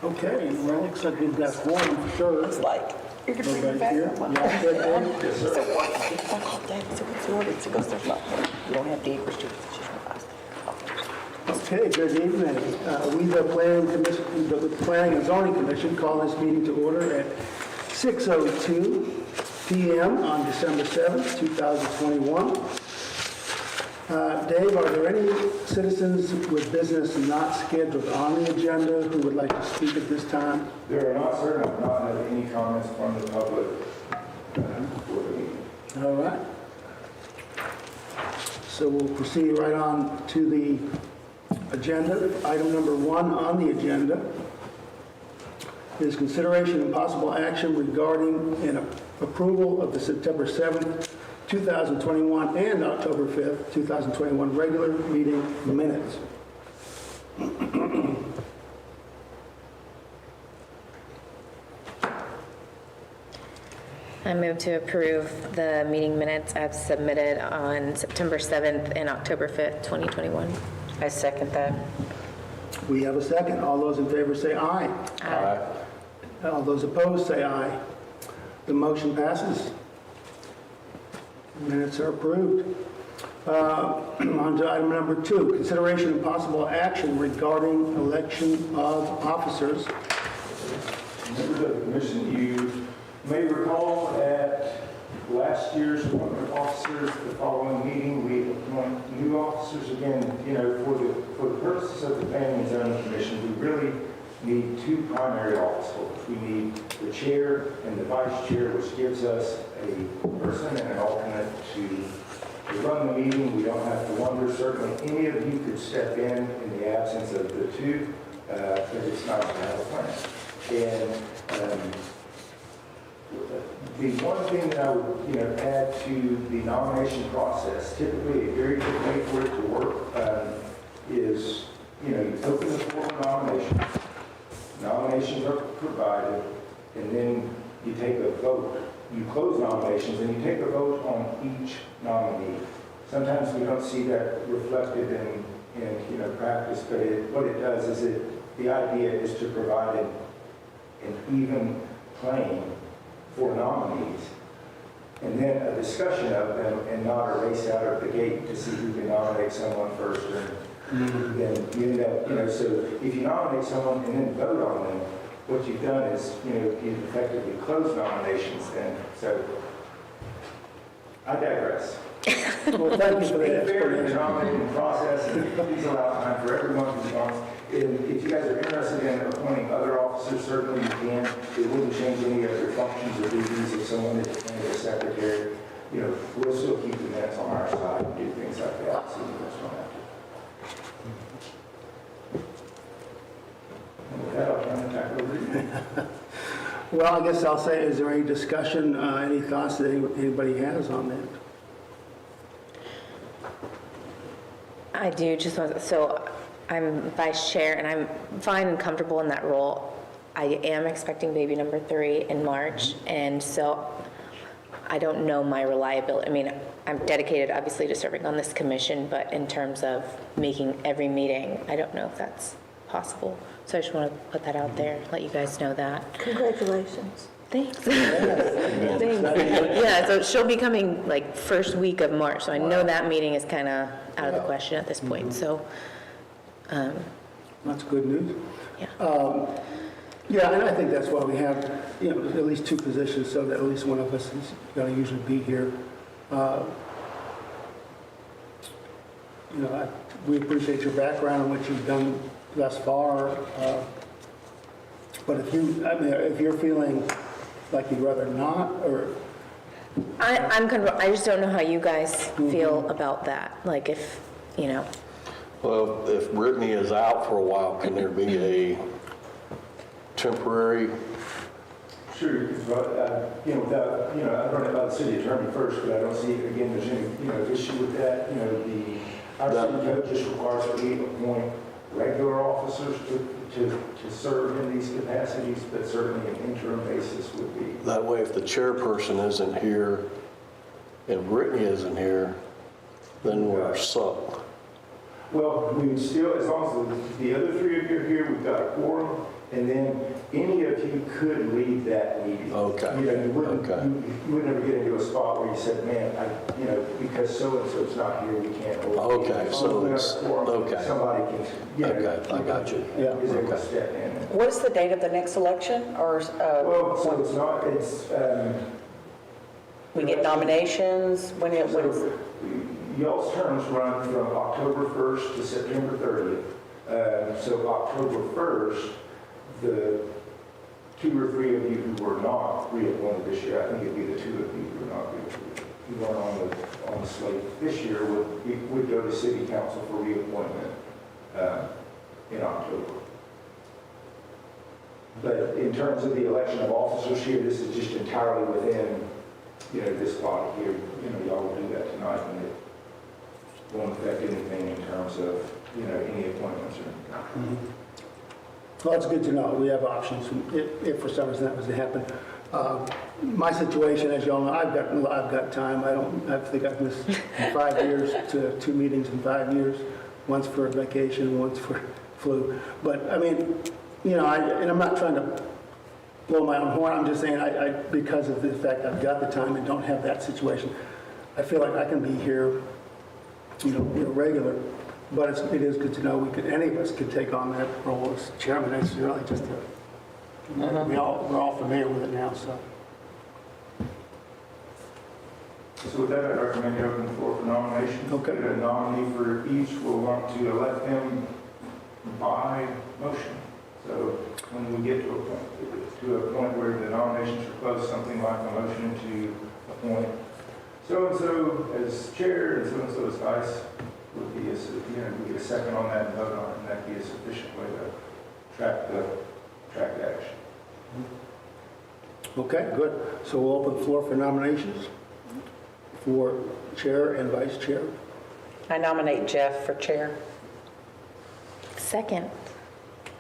Okay, well, looks like we've got one for sure. It's like, you're going to bring Right it back. here. Yeah, good, good. So what? Fuck all day. So what's the order? So goes there's nothing. You don't have to eat restrictions. Okay, good evening. We, the Planning and Zoning Commission, call this meeting to order at 6:02 p.m. on December 7th, 2021. Dave, are there any citizens with business not scheduled on the agenda who would like to speak at this time? There are not, sir. I've not had any comments from the public for the meeting. All right. So we'll proceed right on to the agenda. Item number 1 on the agenda is consideration and possible action regarding an approval of the September 7th, 2021 and October 5th, 2021 regular meeting minutes. I move to approve the meeting minutes as submitted on September 7th and October 5th, 2021. I second that. We have a second. All those in favor say aye. Aye. All those opposed say aye. The motion passes. Minutes are approved. On to item number 2, consideration and possible action regarding election of officers. Members of the commission, you may recall at last year's appointment of officers, the following meeting, we appoint new officers again. You know, for the purposes of the Planning and Zoning Commission, we really need 2 primary office holders. We need the chair and the vice chair, which gives us a person and an alternate to run the meeting. We don't have to wonder. Certainly, any of you could step in the absence of the 2, but it's nice to have a plan. And the one thing that I would, add to the nomination process, typically a very good way for it to work is, you open the floor for nominations. Nominations are provided, and then you take a vote. You close nominations, and you take a vote on each nominee. Sometimes we don't see that reflected in practice, but what it does is the idea is to provide an even playing for nominees, and then a discussion of them, and not a race out of the gate to see who can nominate someone first, or then you end up, so if you nominate someone and then vote on them, what you've done is, you've effectively closed nominations then. So I digress. Well, thank you for Be that fair in the explanation. nominating process, and please allow time for everyone who wants. If you guys are interested in appointing other officers, certainly you can. It wouldn't change any of your functions or duties if someone is appointed as secretary. We'll still keep the minutes on our side and do things like that, so you guys don't have to. And with that, I'll turn it back over to you. Well, I guess I'll say, is there any discussion, any thoughts that anybody has on that? I do just want, so I'm vice chair and I'm fine and comfortable in that role. I am expecting baby number 3 in March, and so I don't know my reliability. I mean, I'm dedicated obviously to serving on this commission, but in terms of making every meeting, I don't know if that's possible. So I just want to put that out there, let you guys know that. Congratulations. Thanks. Thanks. Yeah, so she'll be coming like first week of March, so I know that meeting is kind of out of the question at this point, so. That's good news. Yeah. Yeah, and I think that's why we have, at least 2 positions, so that at least one of us is going to usually be here. We appreciate your background and what you've done thus far. But if you're feeling like you'd rather not, or I just don't know how you guys feel about that. Like if, Well, if Brittany is out for a while, can there be a temporary? Sure, but, I'd run it by the city attorney first, but I don't see, again, there's any, issue with that. Our city code just requires that we appoint regular officers to serve in these capacities, but certainly an interim basis would be. That way, if the chairperson isn't here and Brittany isn't here, then we're sucked. Well, we would still, as long as the other 3 of you are here, we've got a quorum, And then any of you could lead that meeting. Okay. You know, you wouldn't, Okay. you would never get into a spot where you said, man, because so-and-so's not here, we can't. Okay, so it's- okay. Somebody can, Okay, I got you. Yeah. is able to Okay. step in. What is the date of the next election, or Well, so it's not, we get nominations, when is? so y'all's terms run from October 1st to September 30th. So October 1st, the 2 or 3 of you who were not reappointed this year, I think it'd be the 2 of you who were not reappointed, who weren't on the slate this year, would go to city council for reappointment in October. But in terms of the election of officers here, this is just entirely within, this body here. Y'all will do that tonight, and it won't affect anything in terms of, any appointments or anything. Well, that's good to know. We have options if for some reason that was to happen. My situation, as you all know, I've got time. I think I've missed 5 years to 2 meetings in 5 years, once for vacation, once for flu. But I mean, and I'm not trying to blow my own horn. I'm just saying, because of the fact I've got the time and don't have that situation, I feel like I can be here, regular. But it is good to know any of us could take on that role as chairman. It's really just we're all familiar with it now, so. So with that, I recommend you open the floor for nominations. Okay. Get a nominee for each. We'll want to elect them by motion. So when we get to a point where the nominations are closed, something like a motion to appoint so-and-so as chair and so-and-so as vice would be we get a second on that and vote on it, and that'd be a sufficient way to track the action. Okay, good. So we'll open the floor for nominations for chair and vice chair. I nominate Jeff for chair. Second.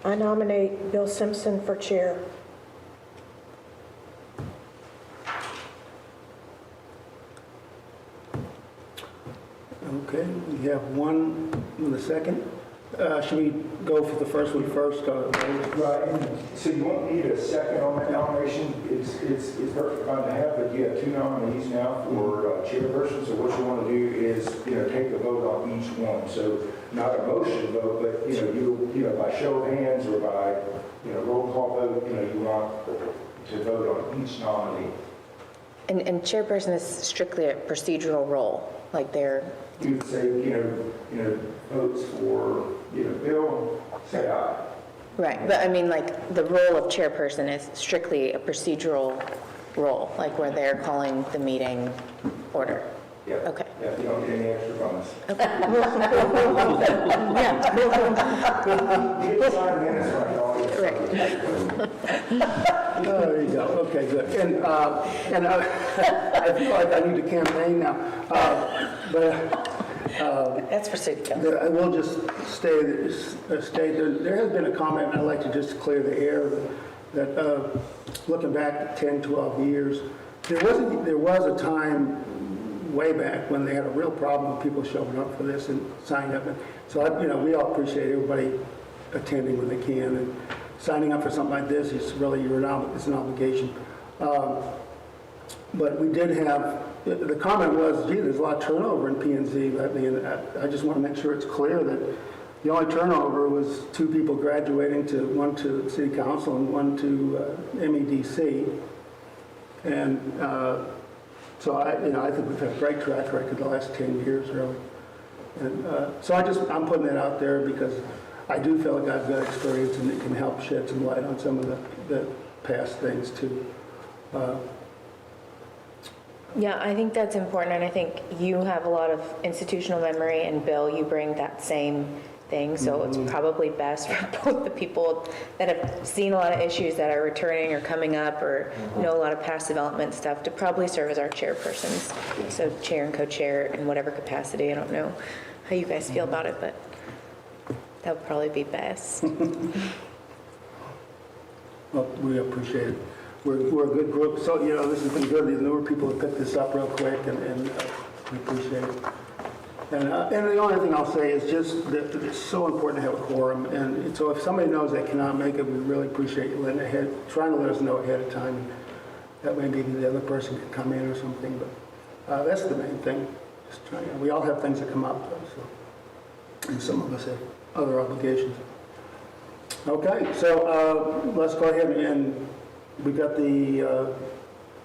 I nominate Bill Simpson for chair. Okay, we have one in the second. Should we go for the first one first? Right, and so you won't need a second on that nomination. It's perfectly fine to have, but you have 2 nominees now for chairperson. So what you want to do is, take the vote on each one. So not a motion vote, but, you by show of hands or by, roll call vote, you want to vote on each nominee. And chairperson is strictly a procedural role, like they're, You would say, votes for, Bill, say aye. right, but I mean, like, the role of chairperson is strictly a procedural role, like where they're calling the meeting order. Yeah. Okay. Yeah, you don't get any extra bonus. You get 5 minutes right now. Oh, there you go. Okay, good. And I feel like I need to campaign now. That's for city council. I will just state there has been a comment, and I'd like to just clear the air, that looking back 10, 12 years, there was a time way back when they had a real problem with people showing up for this and signing up. And so, we all appreciate everybody attending when they can, and signing up for something like this is really it's an obligation. But we did have, the comment was, gee, there's a lot of turnover in P&Z. I just want to make sure it's clear that the only turnover was 2 people graduating, one to city council and one to MEDC. And so I think we've had a great track record the last 10 years, really. And so I'm putting that out there because I do feel like I've got experience and it can help shed some light on some of the past things too. Yeah, I think that's important, and I think you have a lot of institutional memory, and Bill, you bring that same thing, so it's probably best for both the people that have seen a lot of issues that are returning or coming up, or know a lot of past development stuff, to probably serve as our chairpersons. So chair and co-chair in whatever capacity. I don't know how you guys feel about it, but that would probably be best. Well, we appreciate it. We're a good group, so, this has been good. The newer people have picked this up real quick, and we appreciate it. And the only thing I'll say is just that it's so important to have a quorum, and so if somebody knows they cannot make it, we really appreciate you trying to let us know ahead of time. That way maybe the other person can come in or something, but that's the main thing. Just trying, we all have things that come up, so, and some of us have other obligations. Okay, so let's go ahead and we got the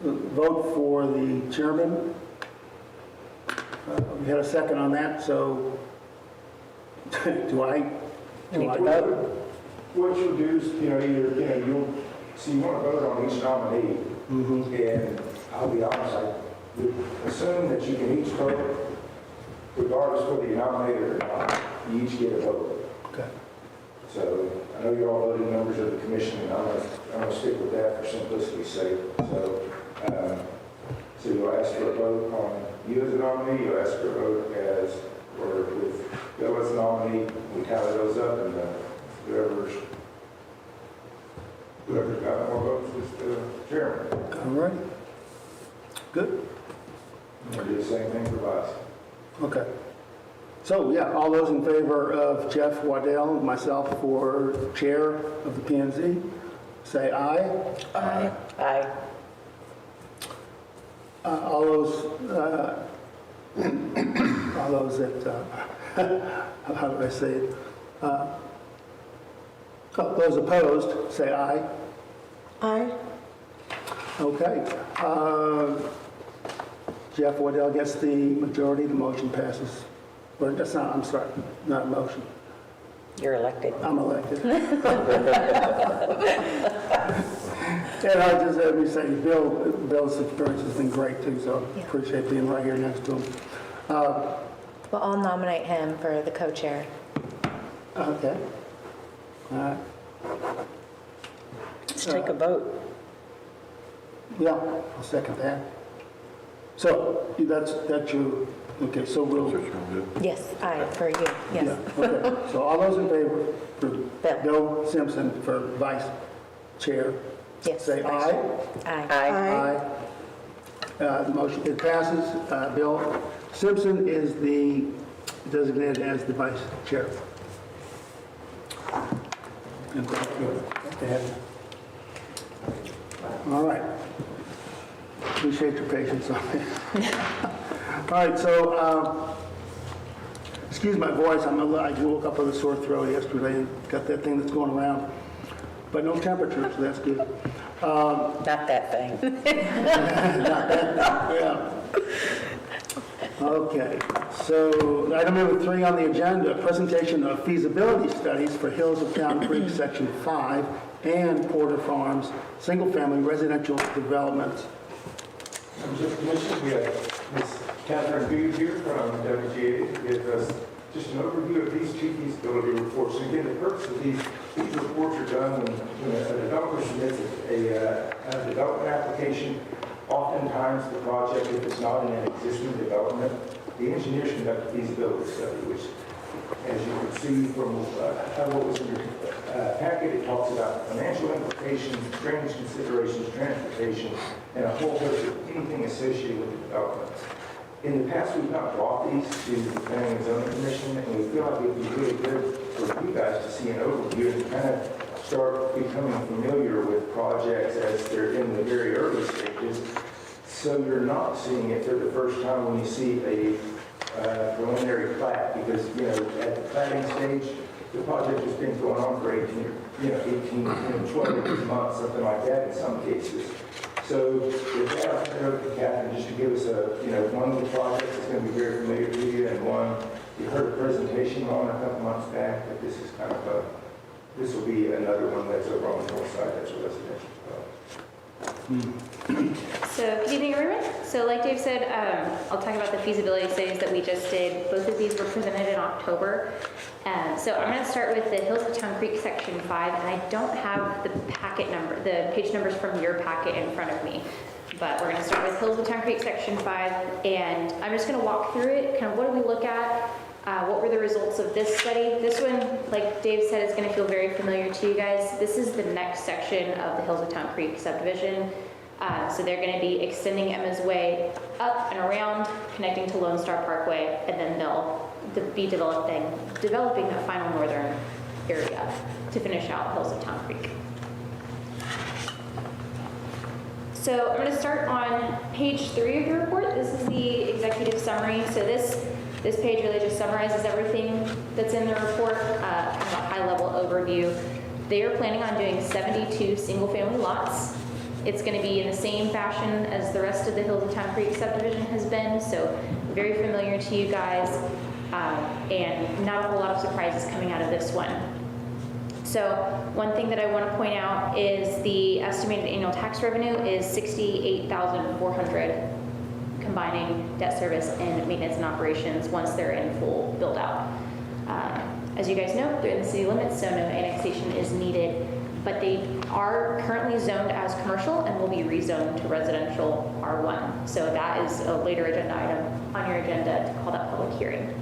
vote for the chairman. We had a second on that, so do I? Vote. What you'll do is, you want to vote on each nominee. And I'll be honest, I would assume that you can each vote, regardless whether you're nominated or not, you each get a vote. Okay. So I know you're all voting members of the commission, and I'm going to stick with that for simplicity's sake. So you'll ask for a vote on you as a nominee, you'll ask for a vote or with Bill as a nominee, we tally those up, and whoever's got more votes is the chairman. All right. Good. We'll do the same thing for vice. Okay. So, yeah, all those in favor of Jeff Waddell, myself for chair of the P&Z, say aye. Aye. Aye. All those that, how do I say it? Those opposed, say aye. Aye. Okay. Jeff Waddell gets the majority, the motion passes. Or that's not, I'm sorry, not a motion. You're elected. I'm elected. And I just have to say, Bill's experience has been great too, so Yeah. appreciate being right here next to him. Well, I'll nominate him for the co-chair. Okay. All right. Let's take a vote. Yeah, I'll second that. So that's your, okay, so we'll, Yes, aye, for you, yeah, yes. okay. So all those in favor for Bill. Bill Simpson for vice chair, Yes. say aye. Aye. Aye. The motion, it passes. Bill Simpson is designated as the vice chair. And thank you. Go ahead. All right. Appreciate your patience on me. All right, so, excuse my voice. I woke up with a sore throat yesterday and got that thing that's going around. But no temperature, so that's good. Not that thing. Yeah. Okay, so item number 3 on the agenda, presentation of feasibility studies for Hills of Town Creek Section 5 and Porter Farms, single-family residential developments. Members of the commission, we have Ms. Catherine Booth here from WGA to give us just an overview of these two feasibility reports. And again, the purpose of these reports are done when a developer submits a development application. Oftentimes, the project, if it's not in an existing development, the engineers conduct a feasibility study, which, as you can see from what was in your packet, it talks about financial implications, drainage considerations, transportation, and a whole host of anything associated with the development. In the past, we've not brought these to the Planning and Zoning Commission, and we feel like it would be really good for you guys to see an overview and kind of start becoming familiar with projects as they're in the very early stages, so you're not seeing it for the first time when you see a preliminary plat, because, at the platting stage, the project has been going on for 18, 12 months, something like that in some cases. So with that, I'll turn it over to Catherine just to give us one of the projects that's going to be very familiar to you, and one you heard a presentation on a couple months back, but this is kind of this will be another one that's over on the north side, that's a residential development. So, good evening, everyone. So, like Dave said, I'll talk about the feasibility studies that we just did. Both of these were presented in October. So, I'm going to start with the Hills of Town Creek Section 5, and I don't have the packet number, the page numbers from your packet in front of me. But we're going to start with Hills of Town Creek Section 5, and I'm just going to walk through it. Kind of what do we look at? What were the results of this study? This one, like Dave said, is going to feel very familiar to you guys. This is the next section of the Hills of Town Creek subdivision. So they're going to be extending Emma's Way up and around, connecting to Lone Star Parkway, and then they'll be developing that final northern area to finish out Hills of Town Creek. So I'm going to start on page 3 of your report. This is the executive summary. So this page really just summarizes everything that's in the report, kind of a high-level overview. They are planning on doing 72 single-family lots. It's going to be in the same fashion as the rest of the Hills of Town Creek subdivision has been, so very familiar to you guys, and not a whole lot of surprises coming out of this one. So one thing that I want to point out is the estimated annual tax revenue is $68,400, combining debt service and maintenance and operations once they're in full build out. As you guys know, they're in the city limits, so no annexation is needed, but they are currently zoned as commercial and will be rezoned to residential R1. So that is a later agenda item on your agenda to call that public hearing.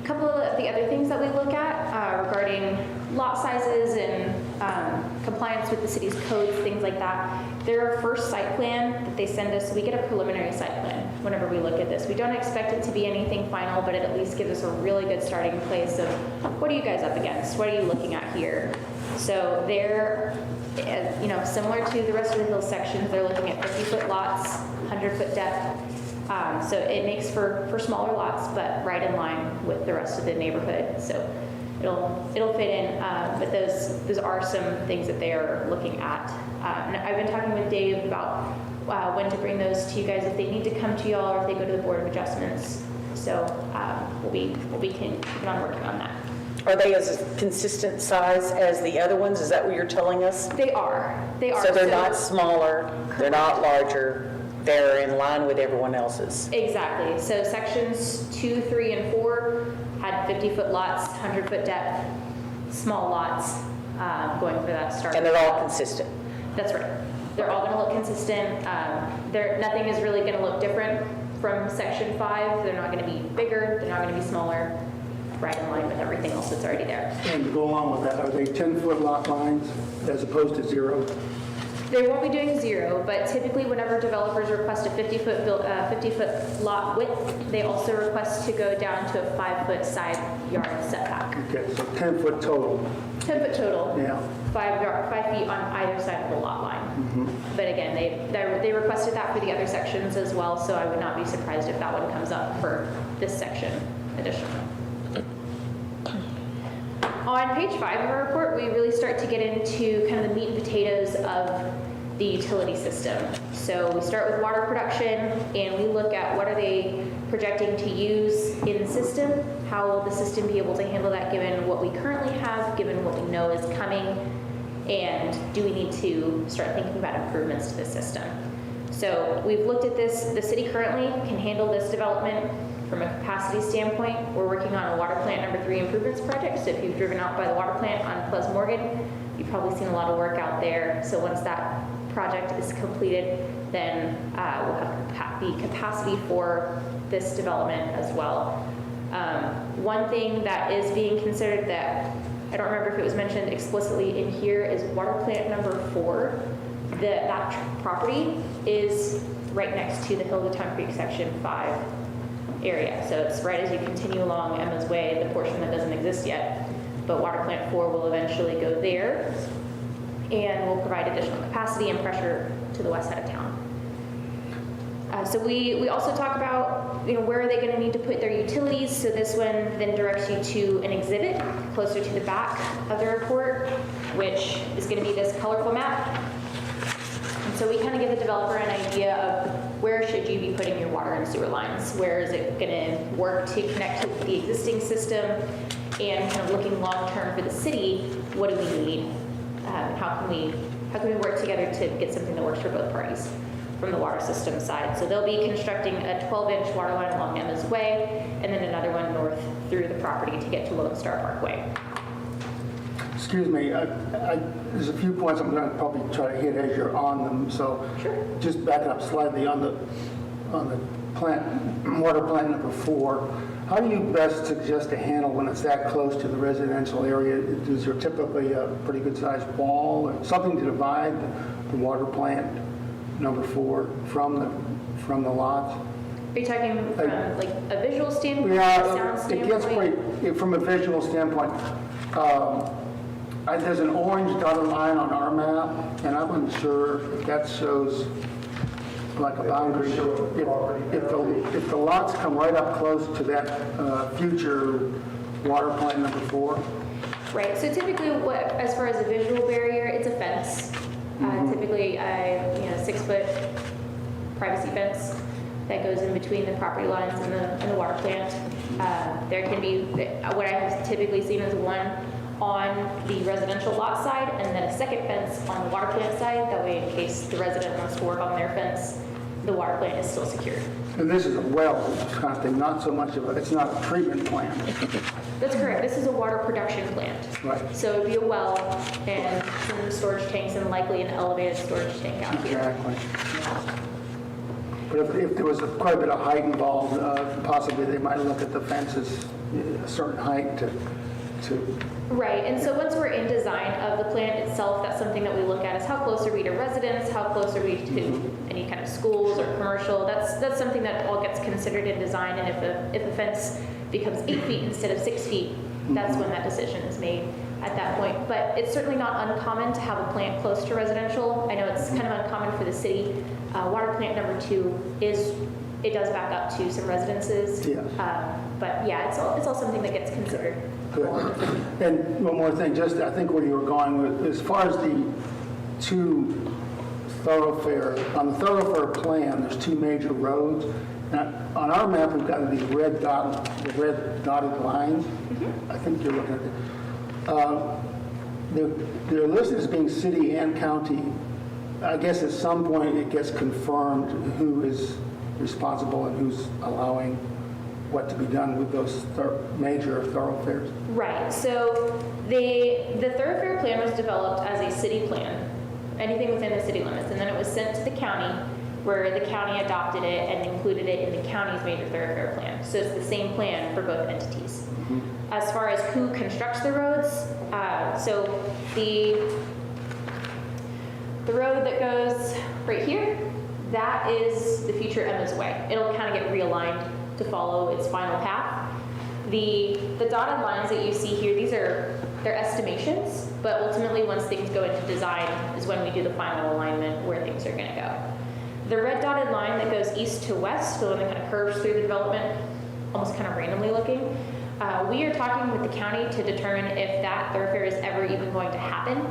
A couple of the other things that we look at regarding lot sizes and compliance with the city's codes, things like that. Their first site plan that they send us, we get a preliminary site plan whenever we look at this. We don't expect it to be anything final, but it at least gives us a really good starting place of what are you guys up against? What are you looking at here? So they're, similar to the rest of the Hills sections, they're looking at 50-foot lots, 100-foot depth. So it makes for smaller lots, but right in line with the rest of the neighborhood. So it'll fit in, but those are some things that they are looking at. And I've been talking with Dave about when to bring those to you guys, if they need to come to y'all or if they go to the Board of Adjustments. So we'll be keeping on working on that. Are they as a consistent size as the other ones? Is that what you're telling us? They are. So they're not smaller, they're not larger, they're in line with everyone else's. Exactly. So sections 2, 3, and 4 had 50-foot lots, 100-foot depth, small lots, going for that start. And they're all consistent. That's right. They're all going to look consistent. Nothing is really going to look different from section 5. They're not going to be bigger. They're not going to be smaller. Right in line with everything else that's already there. And to go along with that, are they 10-foot lot lines as opposed to 0? They won't be doing 0, but typically whenever developers request a 50-foot lot width, they also request to go down to a 5-foot side yard setback. Okay, so 10-foot total. 10-foot total. Yeah. 5 feet on either side of the lot line. But again, they requested that for the other sections as well, so I would not be surprised if that one comes up for this section additionally. On page 5 of our report, we really start to get into kind of the meat and potatoes of the utility system. So we start with water production, and we look at what are they projecting to use in the system, how will the system be able to handle that given what we currently have, given what we know is coming, and do we need to start thinking about improvements to the system. So we've looked at this. The city currently can handle this development from a capacity standpoint. We're working on a water plant number 3 improvements project. So if you've driven out by the water plant on Pleas Morgan, you've probably seen a lot of work out there. So once that project is completed, then we'll have the capacity for this development as well. One thing that is being considered that I don't remember if it was mentioned explicitly in here is water plant number 4. That property is right next to the Hills of Town Creek Section 5 area. So it's right as you continue along Emma's Way, the portion that doesn't exist yet. But water plant 4 will eventually go there and will provide additional capacity and pressure to the west side of town. So we also talk about, where are they going to need to put their utilities. So this one then directs you to an exhibit closer to the back of the report, which is going to be this colorful map. And so we kind of give the developer an idea of where should you be putting your water and sewer lines? Where is it going to work to connect to the existing system? And kind of looking long-term for the city, what do we need? How can we work together to get something that works for both parties from the water system side? So they'll be constructing a 12-inch water line along Emma's Way, and then another one north through the property to get to Lone Star Parkway. Excuse me, there's a few points I'm going to probably try to hit as you're on them. So Sure. just backing up slightly on the water plant number 4. How do you best suggest to handle when it's that close to the residential area? Is there typically a pretty good-sized wall or something to divide the water plant number 4 from the lots? Are you talking from like a visual standpoint, Yeah, sound it gets standpoint? pretty, from a visual standpoint. There's an orange dotted line on our map, and I wasn't sure if that shows like a boundary. If the lots come right up close to that future water plant number 4, Right, so typically, as far as a visual barrier, it's a fence. Typically, 6-foot privacy fence that goes in between the property lines and the water plant. There can be, what I have typically seen is one on the residential lot side and then a second fence on the water plant side. That way, in case the resident wants to work on their fence, the water plant is still secured. and this is a well kind of thing, not so much of it's not a treatment plant. That's correct. This is a water production plant. Right. So it'd be a well and some storage tanks and likely an elevated storage tank out here. Exactly. But if there was quite a bit of height involved, possibly they might look at the fences a certain height to Right, and so once we're in design of the plant itself, that's something that we look at is how close are we to residents, how close are we to any kind of schools or commercial. That's something that all gets considered in design, and if a fence becomes 8 feet instead of 6 feet, that's when that decision is made at that point. But it's certainly not uncommon to have a plant close to residential. I know it's kind of uncommon for the city. Water plant number 2 it does back up to some residences. Yes. But yeah, it's all something that gets considered. Good. And one more thing, just I think where you were going with, as far as the 2 thoroughfare, on the thoroughfare plan, there's 2 major roads. Now, on our map, we've got the red dotted lines. I think you're looking at it. They're listed as being city and county. I guess at some point it gets confirmed who is responsible and who's allowing what to be done with those major thoroughfares. Right, so the thoroughfare plan was developed as a city plan, anything within the city limits, and then it was sent to the county, where the county adopted it and included it in the county's major thoroughfare plan. So it's the same plan for both entities. As far as who constructs the roads, so the road that goes right here, that is the future Emma's Way. It'll kind of get realigned to follow its final path. The dotted lines that you see here, they're estimations, but ultimately once things go into design is when we do the final alignment where things are going to go. The red dotted line that goes east to west, the one that kind of curves through the development, almost kind of randomly looking, we are talking with the county to determine if that thoroughfare is ever even going to happen.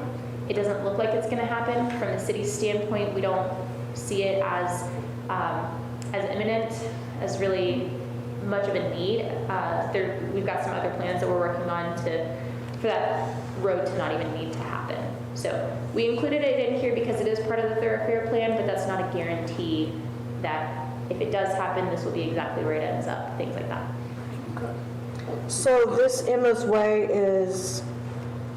It doesn't look like it's going to happen. From the city's standpoint, we don't see it as imminent, as really much of a need. We've got some other plans that we're working on for that road to not even need to happen. So we included it in here because it is part of the thoroughfare plan, but that's not a guarantee that if it does happen, this will be exactly where it ends up, things like that. So this Emma's Way is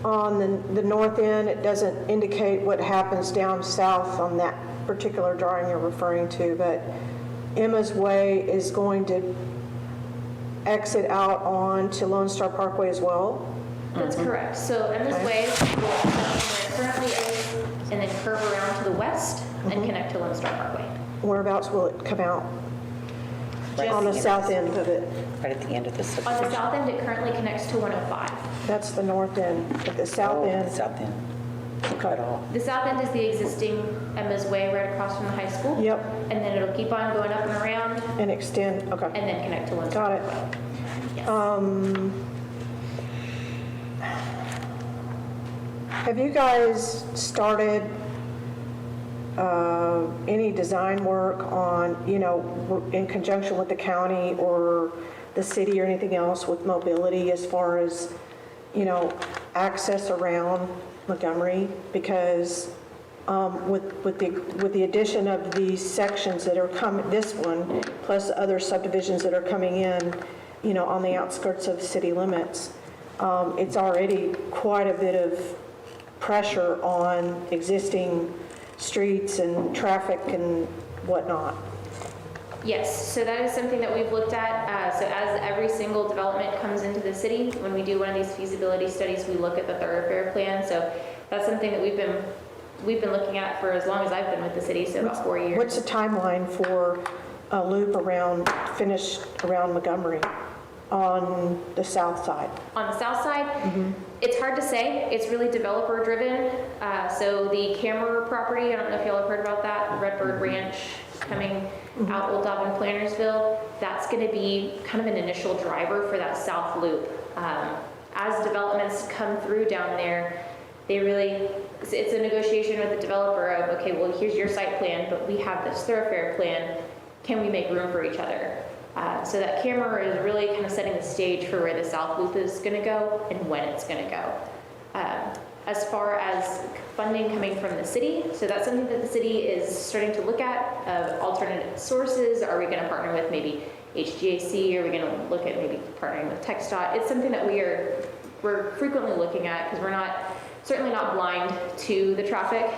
on the north end. It doesn't indicate what happens down south on that particular drawing you're referring to, but Emma's Way is going to exit out on to Lone Star Parkway as well. That's correct. So Emma's Way will start where it currently is and then curve around to the west and connect to Lone Star Parkway. Whereabouts will it come out? Right On the at south end of it. Right at the end of the On the subdivision. south end, it currently connects to 105. That's the north end. At the south Oh, end, the south end. Cut off. The south end is the existing Emma's Way right across from the high school. Yep. And then it'll keep on going up and around and extend, okay. and then connect to Lone Star Got it. Parkway. Yes. Have you guys started any design work on, in conjunction with the county or the city or anything else with mobility as far as, access around Montgomery? Because with the addition of these sections that are coming, this one, plus other subdivisions that are coming in, on the outskirts of city limits, it's already quite a bit of pressure on existing streets and traffic and whatnot. Yes, so that is something that we've looked at. So as every single development comes into the city, when we do one of these feasibility studies, we look at the Thoroughfare Plan. So that's something that we've been looking at for as long as I've been with the city, so about 4 years. What's the timeline for a loop finished around Montgomery on the south side? On the south side, it's hard to say. It's really developer driven. So the Camera property, I don't know if y'all have heard about that, Redbird Ranch coming out Old Dobbin Plantersville, that's going to be kind of an initial driver for that south loop. As developments come through down there, it's a negotiation with the developer of, okay, well, here's your site plan, but we have this thoroughfare plan. Can we make room for each other? So that Camera is really kind of setting the stage for where the south loop is going to go and when it's going to go. As far as funding coming from the city, so that's something that the city is starting to look at, alternate sources. Are we going to partner with maybe HGAC? Are we going to look at maybe partnering with TxDOT? It's something that we're frequently looking at because we're certainly not blind to the traffic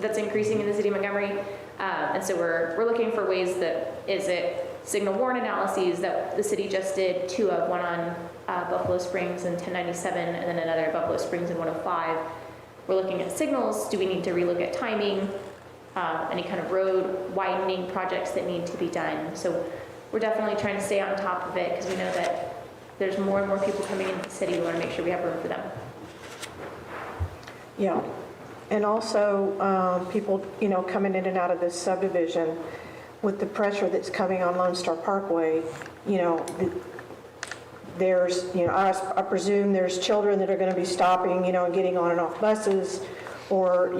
that's increasing in the city of Montgomery. And so we're looking for ways that, is it signal warrant analyses that the city just did, 2 of, one on Buffalo Springs and 1097, and then another at Buffalo Springs and 105. We're looking at signals. Do we need to relook at timing? Any kind of road widening projects that need to be done? So we're definitely trying to stay on top of it because we know that there's more and more people coming into the city. We want to make sure we have room for them. Yeah. And also, people, coming in and out of this subdivision, with the pressure that's coming on Lone Star Parkway, there's, I presume there's children that are going to be stopping, and getting on and off buses, or,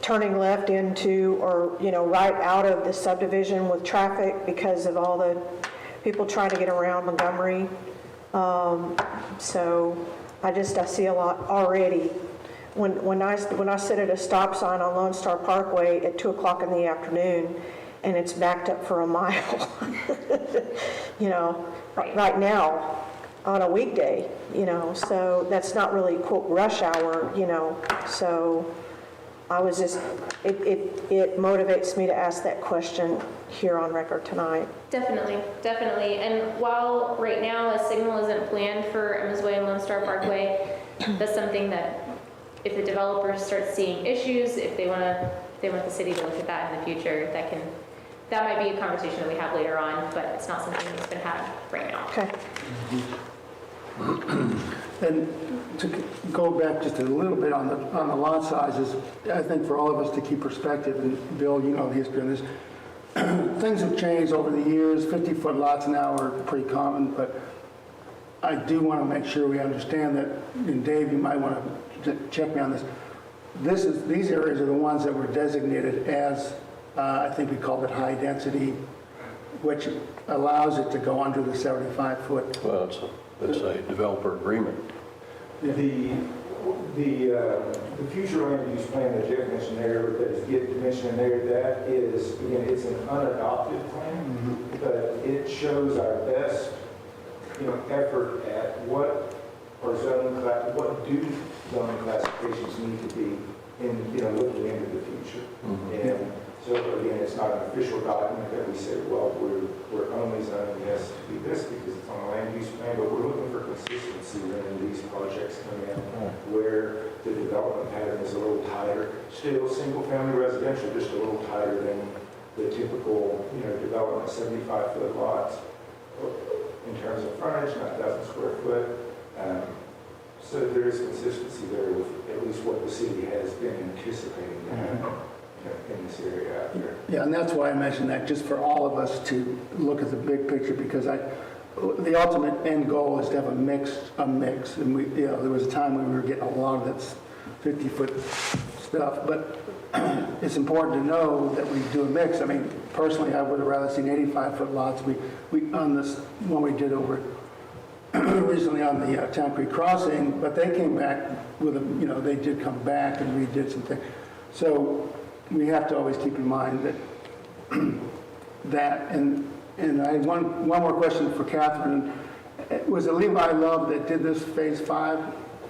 turning left into, or, right out of the subdivision with traffic because of all the people trying to get around Montgomery. So I see a lot already. When I sit at a stop sign on Lone Star Parkway at 2 o'clock in the afternoon, and it's backed up for a mile, right now on a weekday, so that's not really, quote, rush hour, so I was just, it motivates me to ask that question here on record tonight. Definitely. And while right now a signal isn't planned for Emma's Way and Lone Star Parkway, that's something that if the developers start seeing issues, if they want the city to look at that in the future, that might be a conversation that we have later on, but it's not something that's been had right now. Okay. And to go back just a little bit on the lot sizes, I think for all of us to keep perspective, and Bill, the history on this, things have changed over the years. 50-foot lots now are pretty common, but I do want to make sure we understand that, and Dave, you might want to check me on this. These areas are the ones that were designated as, I think we called it high density, which allows it to go under the 75-foot. Well, it's a developer agreement. The future land use plan that Jeff mentioned there, that is mentioned there, that is, again, it's an unadopted plan, but it shows our best, effort at what do zoning classifications need to be in, looking into the future. And so again, it's not an official document that we say, well, we're only zoning this to be this because it's on a land use plan, but we're looking for consistency when these projects come in, where the development pattern is a little tighter. Still, single-family residential, just a little tighter than the typical, development 75-foot lots in terms of frontage, not 1,000 square foot. So there is consistency there with at least what the city has been anticipating in this area out there. Yeah, and that's why I mentioned that, just for all of us to look at the big picture, because the ultimate end goal is to have a mix. And there was a time when we were getting a lot of that 50-foot stuff, but it's important to know that we do a mix. I mean, personally, I would have rather seen 85-foot lots. We on this one we did over recently on the Town Creek Crossing, but they came back with they did come back and redid some things. So we have to always keep in mind that and I had one more question for Catherine. Was it Levi Love that did this phase 5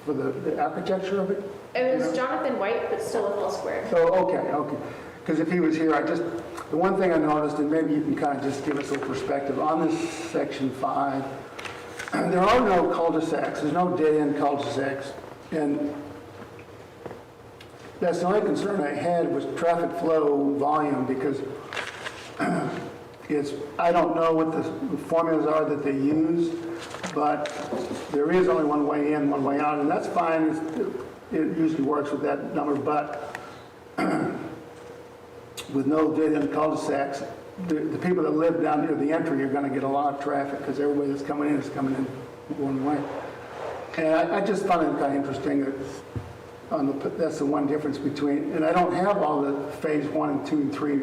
for the architecture of it? It was Jonathan White, but still with L Squared. Oh, okay. Because if he was here, The one thing I noticed, and maybe you can kind of just give us a little perspective, on this section 5, there are no cul-de-sacs, there's no dead-end cul-de-sacs, and that's the only concern I had was traffic flow volume, because I don't know what the formulas are that they use, but there is only one way in, one way out, and that's fine. It usually works with that number, but with no dead-end cul-de-sacs, the people that live down near the entry are going to get a lot of traffic because everybody that's coming in is coming in one way. And I just found it kind of interesting that that's the one difference between, and I don't have all the phase 1 and 2 and 3,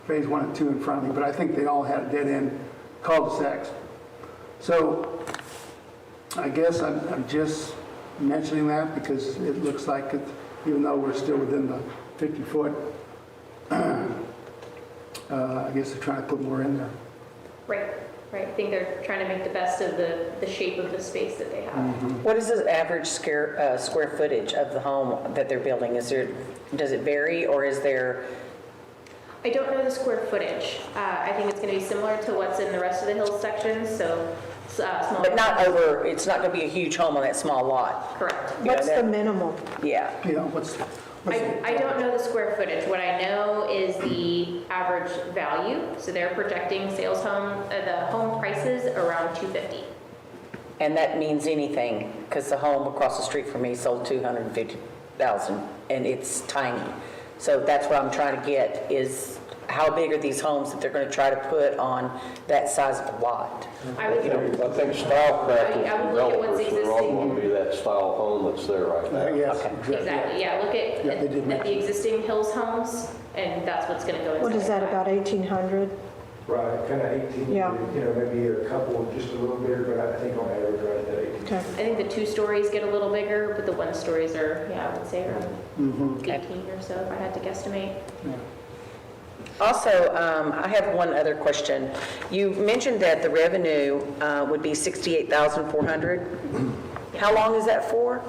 phase 1 and 2 in front of me, but I think they all had dead-end cul-de-sacs. So I guess I'm just mentioning that because it looks like it, even though we're still within the 50-foot, I guess they're trying to put more in there. Right. I think they're trying to make the best of the shape of the space that they have. What is the average square footage of the home that they're building? Does it vary, or is there? I don't know the square footage. I think it's going to be similar to what's in the rest of the hills section, so small. But not over, it's not going to be a huge home on that small lot. Correct. What's the minimum? Yeah. You know, what's I don't know the square footage. What I know is the average value. So they're projecting the home prices around $250,000. And that means anything, because the home across the street from me sold $250,000, and it's tiny. So that's what I'm trying to get is how big are these homes that they're going to try to put on that size of a lot? I would, I think Stylecraft I would look at what's developers, they're all existing. going to be that style home that's there right now. yes, Okay. Exactly, yeah, look Yeah, they did at mention the existing hills homes, and that's what's going to go into. What is that, about 1,800? Right, kind of 18, Yeah. maybe a couple just a little bigger, but I think on average, right at that 18. Okay. I think the 2 stories get a little bigger, but the 1 stories are, I would say around 18 or so, if I had to guesstimate. Also, I have one other question. You mentioned that the revenue would be $68,400. How long is that for?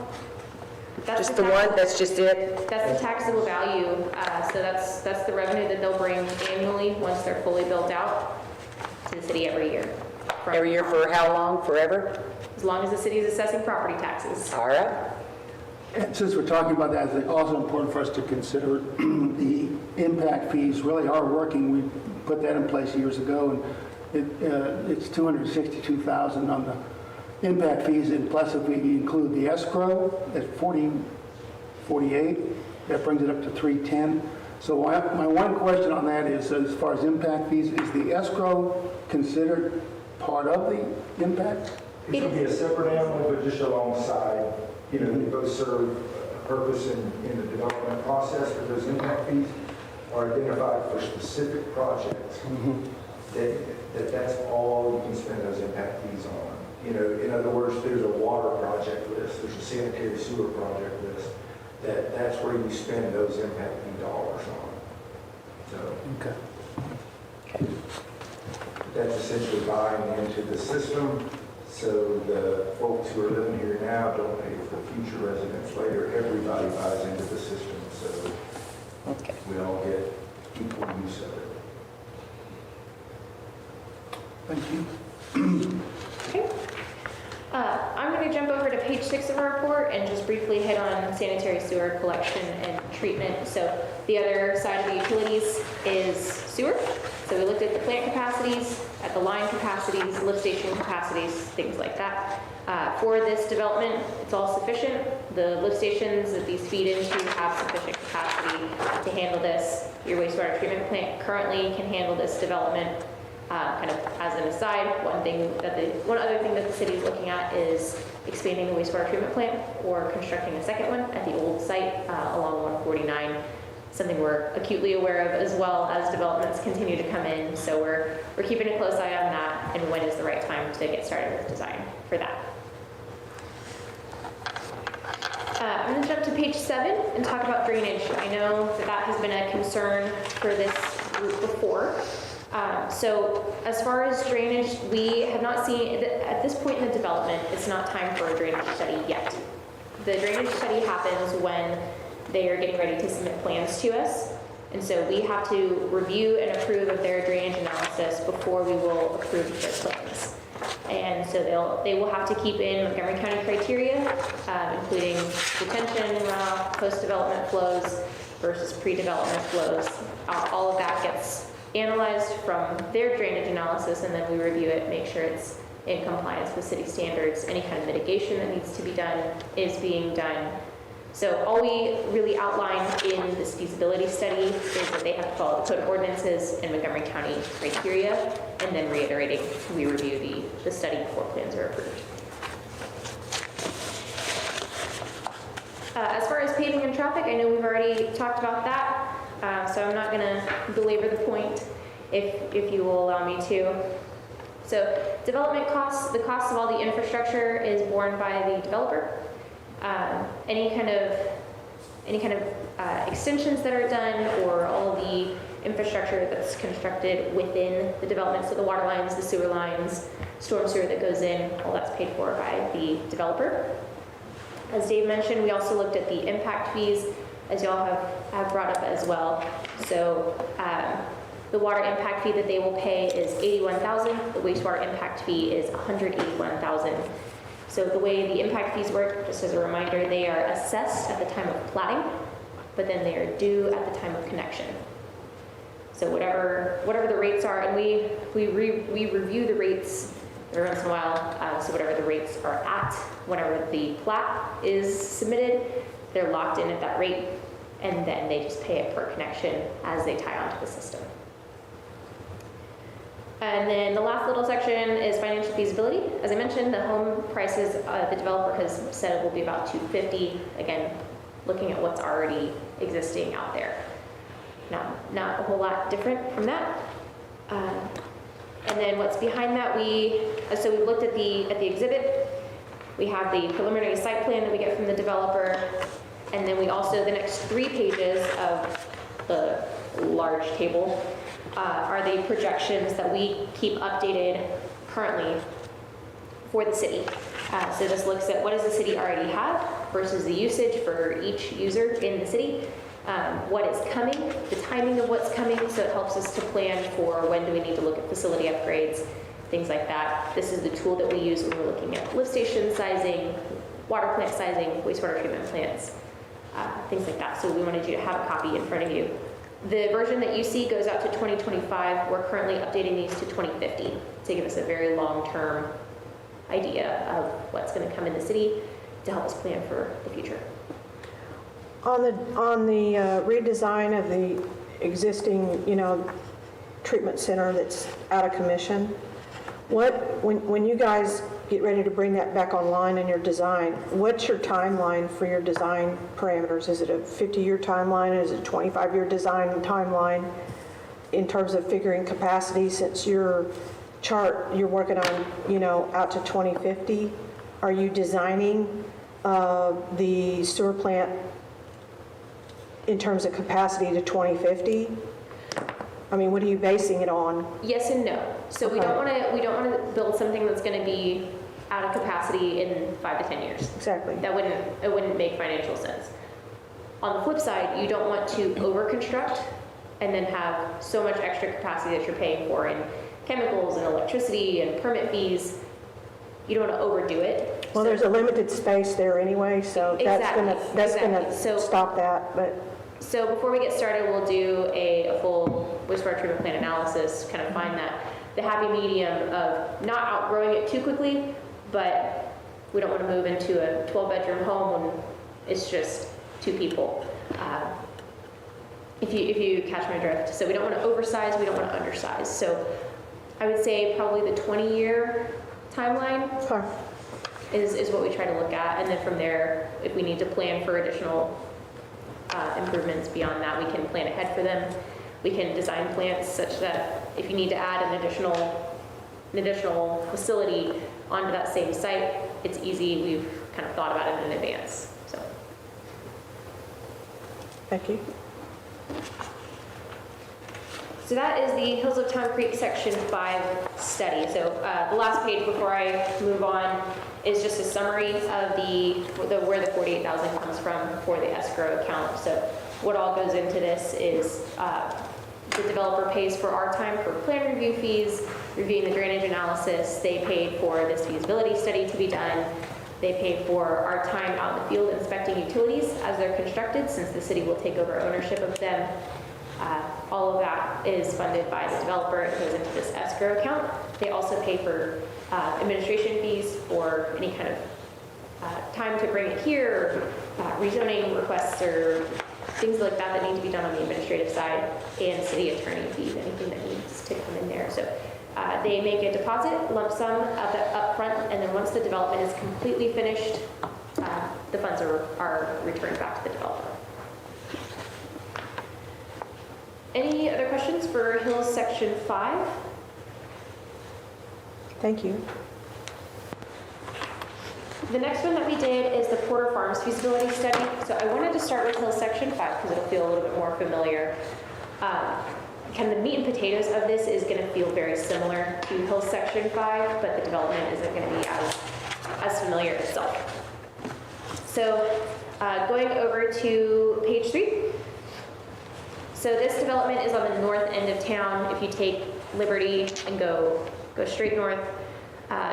That's Just the one, that's just it? That's the taxable value, so that's the revenue that they'll bring annually once they're fully built out to the city every year. Every year for how long? Forever? As long as the city is assessing property taxes. All right. And since we're talking about that, it's also important for us to consider the impact fees really are working. We put that in place years ago, and it's $262,000 on the impact fees, and plus if we include the escrow at $48, that brings it up to $310. So my one question on that is, as far as impact fees, is the escrow considered part of the impact? It should be a separate animal, but just alongside, they both serve a purpose in the development process, but those impact fees are identified for specific projects. That's all you can spend those impact fees on. In other words, there's a water project list, there's a sanitary sewer project list, that's where you spend those impact fee dollars on. So Okay. that's essentially buying into the system, so the folks who are living here now don't pay for future residents later. Everybody buys into the system, so Okay. we all get equal use of it. Thank you. Okay. I'm going to jump over to page 6 of our report and just briefly hit on sanitary sewer collection and treatment. So the other side of the utilities is sewer. So we looked at the plant capacities, at the line capacities, lift station capacities, things like that. For this development, it's all sufficient. The lift stations that these feed into have sufficient capacity to handle this. Your wastewater treatment plant currently can handle this development. Kind of as an aside, one other thing that the city is looking at is expanding the wastewater treatment plant or constructing a second one at the old site along 149. Something we're acutely aware of, as well as developments continue to come in. So we're keeping a close eye on that and when is the right time to get started with design for that. I'm going to jump to page 7 and talk about drainage. I know that has been a concern for this group before. So as far as drainage, we have not seen, at this point in the development, it's not time for a drainage study yet. The drainage study happens when they are getting ready to submit plans to us. And so we have to review and approve of their drainage analysis before we will approve their plans. And so they will have to keep in Montgomery County criteria, including detention, runoff, post-development flows versus pre-development flows. All of that gets analyzed from their drainage analysis, and then we review it, make sure it's in compliance with city standards. Any kind of mitigation that needs to be done is being done. So all we really outline in this feasibility study is that they have to follow the code of ordinances and Montgomery County criteria, and then reiterating, we review the study before plans are approved. As far as paving and traffic, I know we've already talked about that, so I'm not going to belabor the point if you will allow me to. So development costs, the cost of all the infrastructure is borne by the developer. Any kind of extensions that are done, or all the infrastructure that's constructed within the development, so the water lines, the sewer lines, storm sewer that goes in, all that's paid for by the developer. As Dave mentioned, we also looked at the impact fees, as y'all have brought up as well. So the water impact fee that they will pay is $81,000. The wastewater impact fee is $181,000. So the way the impact fees work, just as a reminder, they are assessed at the time of platting, but then they are due at the time of connection. So whatever the rates are, and we review the rates every once in a while. So whatever the rates are at, whenever the plat is submitted, they're locked in at that rate, and then they just pay it per connection as they tie onto the system. And then the last little section is financial feasibility. As I mentioned, the home prices, the developer has said it will be about $250,000. Again, looking at what's already existing out there. Not a whole lot different from that. And then what's behind that, so we looked at the exhibit. We have the preliminary site plan that we get from the developer. And then we also, the next 3 pages of the large table are the projections that we keep updated currently for the city. So this looks at what does the city already have versus the usage for each user in the city, what is coming, the timing of what's coming, so it helps us to plan for when do we need to look at facility upgrades, things like that. This is the tool that we use when we're looking at lift station sizing, water plant sizing, wastewater treatment plants, things like that. So we wanted you to have a copy in front of you. The version that you see goes out to 2025. We're currently updating these to 2050 to give us a very long-term idea of what's going to come in the city to help us plan for the future. On the redesign of the existing, treatment center that's out of commission, when you guys get ready to bring that back online in your design, what's your timeline for your design parameters? Is it a 50-year timeline? Is it a 25-year design timeline in terms of figuring capacity, since your chart you're working on, out to 2050? Are you designing the sewer plant in terms of capacity to 2050? I mean, what are you basing it on? Yes and no. So Okay. we don't want to build something that's going to be out of capacity in 5 to 10 years. Exactly. It wouldn't make financial sense. On the flip side, you don't want to over-construct and then have so much extra capacity that you're paying for in chemicals and electricity and permit fees. You don't want to overdo it. Well, there's a limited space there anyway, so that's Exactly. gonna So- stop that, but. So before we get started, we'll do a full wastewater treatment plant analysis, kind of find the happy medium of not outgrowing it too quickly, but we don't want to move into a 12-bedroom home when it's just 2 people. If you catch my drift. So we don't want to oversize, we don't want to undersize. So I would say probably the 20-year timeline Okay. is what we try to look at. And then from there, if we need to plan for additional improvements beyond that, we can plan ahead for them. We can design plants such that if you need to add an additional facility onto that same site, it's easy. We've kind of thought about it in advance. So Thank you. So that is the Hills of Town Creek Section 5 study. So the last page before I move on is just a summary of where the 48,000 comes from for the escrow account. So what all goes into this is the developer pays for our time for plan review fees, reviewing the drainage analysis. They paid for this feasibility study to be done. They pay for our time out in the field inspecting utilities as they're constructed, since the city will take over ownership of them. All of that is funded by the developer. It goes into this escrow account. They also pay for administration fees for any kind of time to bring it here, or rezoning requests, or things like that that need to be done on the administrative side, and city attorney fees, anything that needs to come in there. So they make a deposit, lump sum up front, and then once the development is completely finished, the funds are returned back to the developer. Any other questions for Hills Section 5? Thank you. The next one that we did is the Porter Farms feasibility study. So I wanted to start with Hills Section 5 because it'll feel a little bit more familiar. Kind of the meat and potatoes of this is going to feel very similar to Hills Section 5, but the development isn't going to be as familiar itself. So going over to page 3. So this development is on the north end of town. If you take Liberty and go straight north,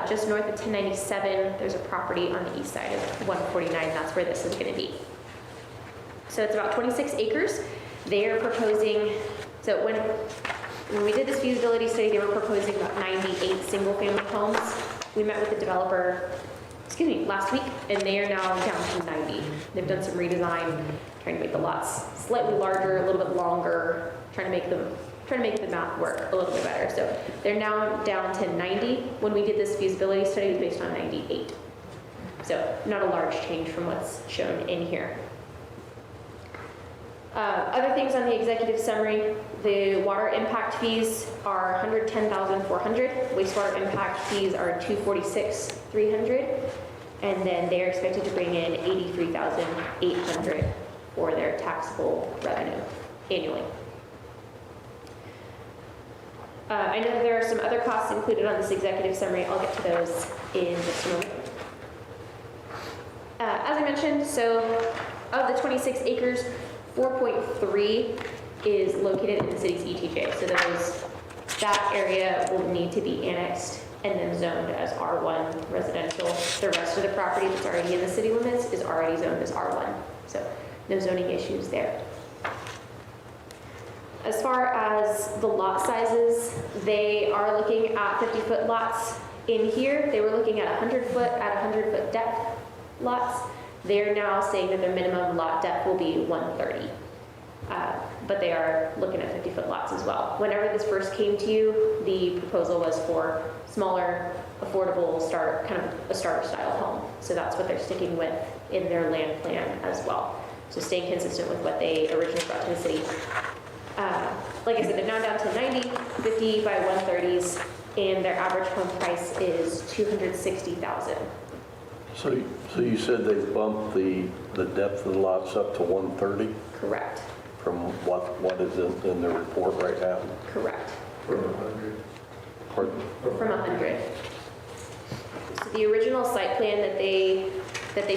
just north of 1097, there's a property on the east side of 149. That's where this is going to be. So it's about 26 acres. They are proposing, so when we did this feasibility study, they were proposing about 98 single-family homes. We met with the developer, last week, and they are now down to 90. They've done some redesign, trying to make the lots slightly larger, a little bit longer, trying to make the math work a little bit better. So they're now down to 90. When we did this feasibility study, it was based on 98. So not a large change from what's shown in here. Other things on the executive summary, the water impact fees are $110,400. Wastewater impact fees are $246,300. And then they're expected to bring in $83,800 for their taxable revenue annually. I know that there are some other costs included on this executive summary. I'll get to those in just a moment. As I mentioned, so of the 26 acres, 4.3 is located in the city's ETJ. So that area will need to be annexed and then zoned as R1 residential. The rest of the property that's already in the city limits is already zoned as R1. So no zoning issues there. As far as the lot sizes, they are looking at 50-foot lots in here. They were looking at 100-foot at 100-foot depth lots. They're now saying that their minimum lot depth will be 130. But they are looking at 50-foot lots as well. Whenever this first came to you, the proposal was for smaller, affordable, kind of a starter style home. So that's what they're sticking with in their land plan as well. So staying consistent with what they originally brought to the city. Like I said, they're now down to 90, 50 by 130s, and their average home price is $260,000. So you said they bumped the depth of the lots up to 130 Correct. from what is in the report right now? Correct. From 100. Pardon? From 100. So the original site plan that they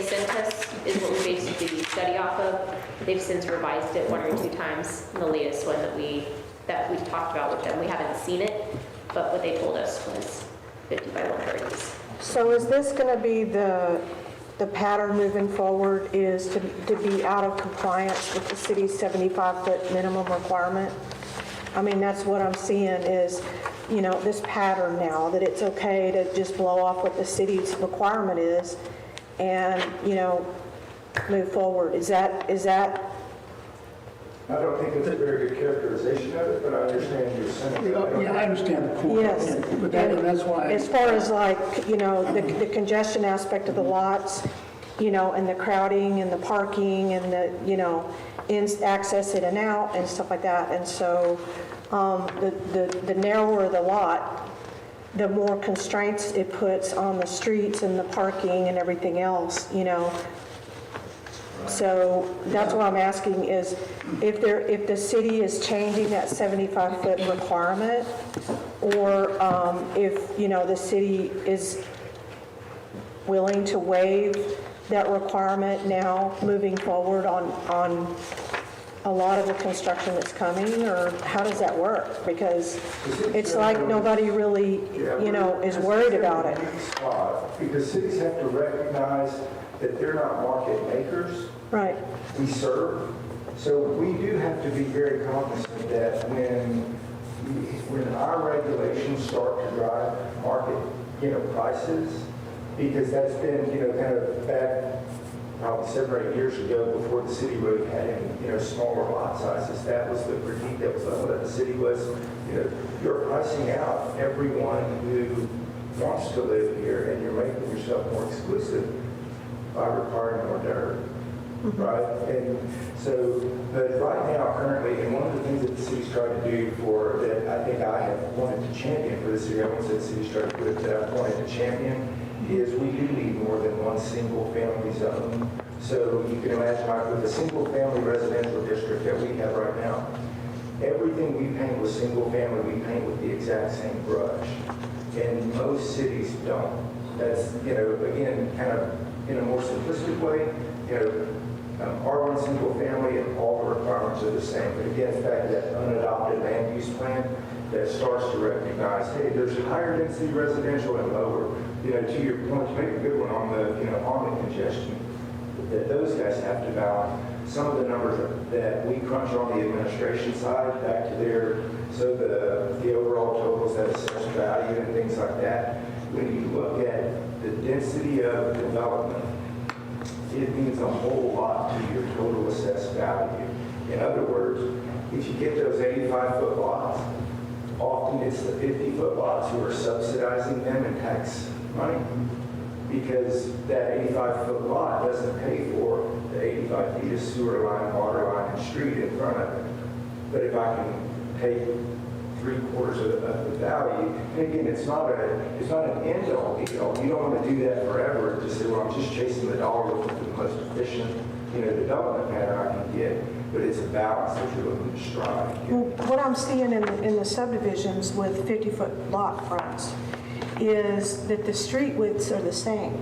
sent us is what we basically study off of. They've since revised it 1 or 2 times. The latest one that we talked about with them, we haven't seen it, but what they told us was 50 by 130s. So is this going to be the pattern moving forward, is to be out of compliance with the city's 75-foot minimum requirement? I mean, that's what I'm seeing is, this pattern now, that it's okay to just blow off what the city's requirement is and, move forward. Is that? I don't think it's a very good characterization of it, but I understand your sentiment. Yeah, I understand the point. Yes. But that's why. As far as the congestion aspect of the lots, and the crowding and the parking and the, access in and out and stuff like that. And so the narrower the lot, the more constraints it puts on the streets and the parking and everything else, So that's what I'm asking is if the city is changing that 75-foot requirement, or if, the city is willing to waive that requirement now moving forward on a lot of the construction that's coming, or how does that work? Because it's like nobody really, is worried about it. Because cities have to recognize that they're not market makers. Right. We serve. So we do have to be very cognizant that when our regulations start to drive market, prices, because that's been, kind of back probably 7 or 8 years ago before the city really had any, smaller lot sizes. That was the critique that was leveled at the city was, you're pricing out everyone who wants to live here, and you're making yourself more exclusive by requiring more dirt. Right? And so, but right now, currently, and one of the things that the city's tried to do that I think I have wanted to champion for the city, I won't say the city's tried to do it, that I've wanted to champion, is we do need more than one single-family zone. So you can imagine, like with the single-family residential district that we have right now, everything we paint with single-family, we paint with the exact same brush. And most cities don't. That's, again, kind of in a more simplistic way, R1 single family and all the requirements are the same. But again, it's back to that unadopted land use plan that starts to recognize, hey, there's higher density residential and lower. To your point, to make a good one on the congestion, that those guys have to balance. Some of the numbers that we crunch on the administration side back to so the overall totals that assess value and things like that, when you look at the density of development, it means a whole lot to your total assessed value. In other words, if you get those 85-foot lots, often it's the 50-foot lots who are subsidizing them in tax money, because that 85-foot lot doesn't pay for the 85 feet of sewer line, water line, and street in front of it. But if I can take 3/4 of the value, and again, it's not an end-all be-all. You don't want to do that forever and just say, well, I'm just chasing the dollar with the most efficient, development pattern I can get. But it's a balance that you're looking to strike. Well, what I'm seeing in the subdivisions with 50-foot lot fronts is that the street widths are the same.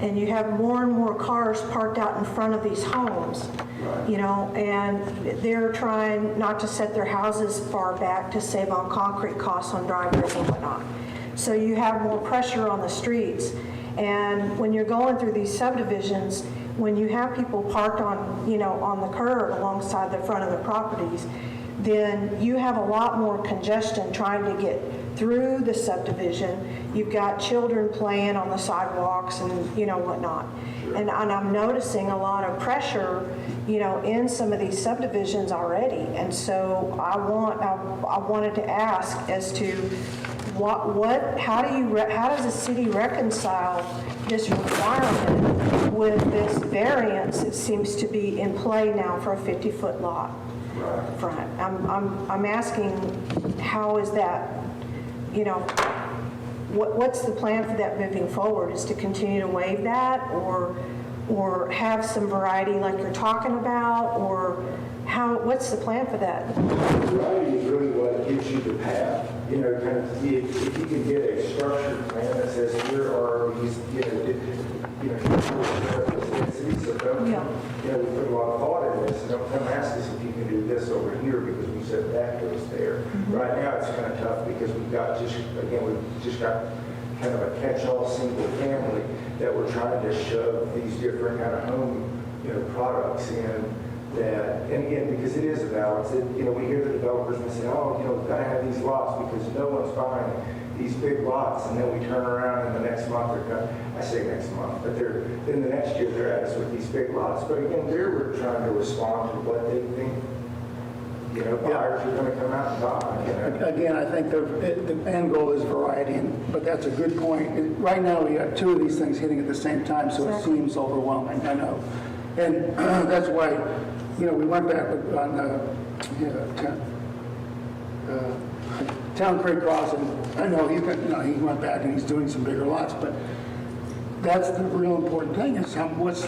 And you have more and more cars parked out in front of these homes, and they're trying not to set their houses far back to save on concrete costs on driveways and whatnot. So you have more pressure on the streets. And when you're going through these subdivisions, when you have people parked on, on the curb alongside the front of the properties, then you have a lot more congestion trying to get through the subdivision. You've got children playing on the sidewalks and, whatnot. And I'm noticing a lot of pressure, in some of these subdivisions already. And so I wanted to ask as to how does the city reconcile this requirement with this variance that seems to be in play now for a 50-foot lot front? I'm asking, how is that, what's the plan for that moving forward? Is to continue to waive that, or have some variety like you're talking about, or what's the plan for that? Variety is really what gives you the path. Kind of, if you can get a structured plan that says here are these, densities, so don't, we put a lot of thought in this, and don't come ask us if you can do this over here because we said that goes there. Right now it's kind of tough because we've got kind of a catch-all single family that we're trying to shove these different kind of home, products in. That, and again, because it is a balance, we hear the developers and say, we've got to have these lots because no one's buying these big lots, and then we turn around and the next month I say next month, but then the next year they're at us with these big lots. But again, we're trying to respond to what they think, buyers are going to come out and buy. Again, I think the end goal is variety, but that's a good point. Right now, we got two of these things hitting at the same time, so it seems overwhelming, I know. And that's why, we went back on Town Creek Crossing. I know he went back and he's doing some bigger lots, but that's the real important thing, is what's,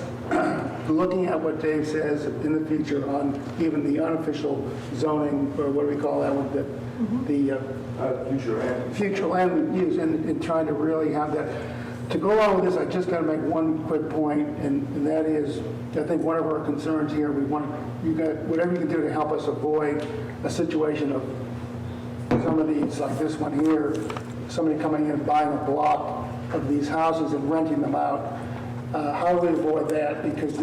looking at what Dave says in the future on even the unofficial zoning, or what do we call that one, the future land use, and trying to really have that. To go along with this, I just got to make one quick point, and that is, I think one of our concerns here, we want, you got, whatever you can do to help us avoid a situation of some of these, like this one here, somebody coming in and buying a block of these houses and renting them out. How do we avoid that? Because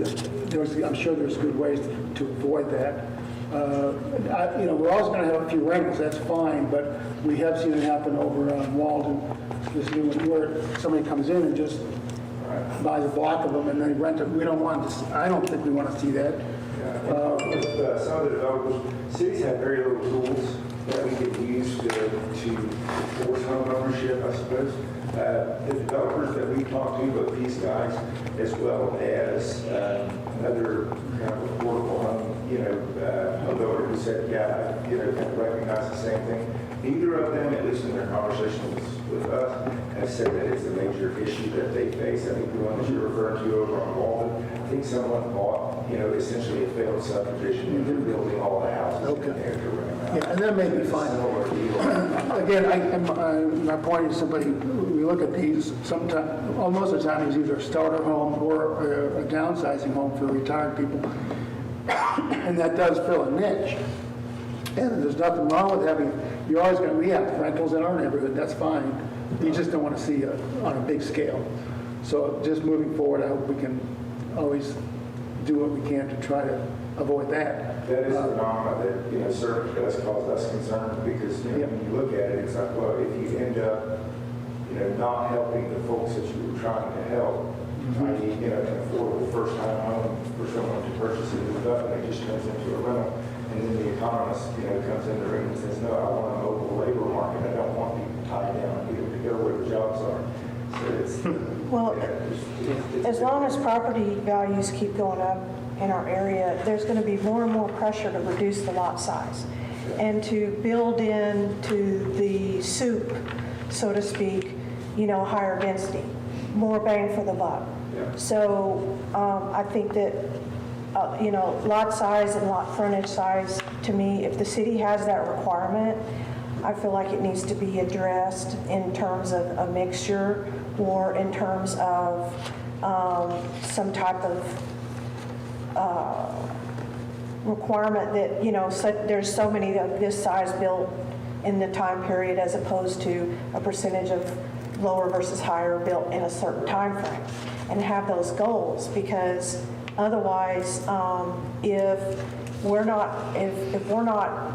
I'm sure there's good ways to avoid that. We're always going to have a few rentals, that's fine, but we have seen it happen over on Walden, this new one, where somebody comes in and just buys a block of them and they rent it. We don't want to, I don't think we want to see that. With some of the developers, cities have very little tools that we could use to force home ownership, I suppose. The developers that we talk to, both these guys as well as another kind of affordable home, home builder who said, yeah, I kind of recognize the same thing. Neither of them, at least in their conversations with us, have said that it's a major issue that they face. I think the one that you're referring to over on Walden, I think someone bought, essentially a failed subdivision and they're building all the houses in there to rent them out. Yeah, and that may be fine. Again, my point is simply, we look at these, sometimes, most of the time, it's either a starter home or a downsizing home for retired people. And that does fill a niche. And there's nothing wrong with having, you're always going to, we have rentals in our neighborhood, that's fine. You just don't want to see it on a big scale. So just moving forward, I hope we can always do what we can to try to avoid that. That is a phenomenon that, certainly does cause us concern because, when you look at it, it's like, well, if you end up, not helping the folks that you were trying to help, i.e., an affordable first-time home for someone to purchase and move up, and it just turns into a rental. And then the economist, comes in the room and says, no, I want a mobile labor market. I don't want people tied down and people to go where the jobs are. So it's, Well, as long as property values keep going up in our area, there's going to be more and more pressure to reduce the lot size and to build into the soup, so to speak, higher density, more bang for the buck. Yeah. So I think that, lot size and lot frontage size, to me, if the city has that requirement, I feel like it needs to be addressed in terms of a mixture or in terms of some type of requirement that, there's so many of this size built in the time period as opposed to a percentage of lower versus higher built in a certain time frame, and have those goals, because otherwise, if we're not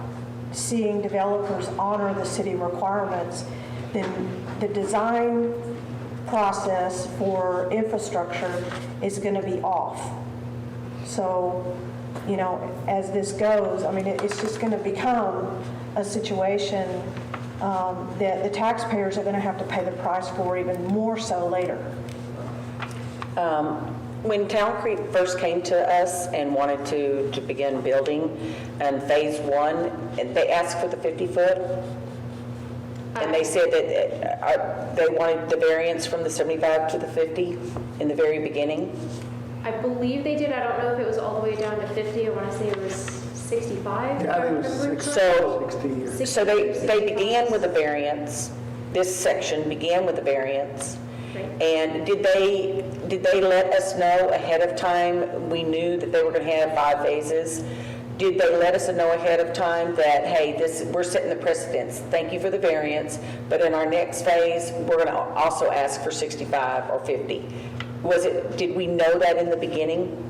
seeing developers honor the city requirements, then the design process for infrastructure is going to be off. So, as this goes, it's just going to become a situation that the taxpayers are going to have to pay the price for even more so later. When Town Creek first came to us and wanted to begin building in phase 1, they asked for the 50-foot. And they said that they wanted the variance from the 75 to the 50 in the very beginning. I believe they did. I don't know if it was all the way down to 50. I want to say it was 65. Yeah, I think it was 60 or 60. So they began with a variance. This section began with a variance. Right. And did they let us know ahead of time? We knew that they were going to have 5 phases. Did they let us know ahead of time that, hey, we're setting the precedence. Thank you for the variance, but in our next phase, we're going to also ask for 65 or 50. Did we know that in the beginning?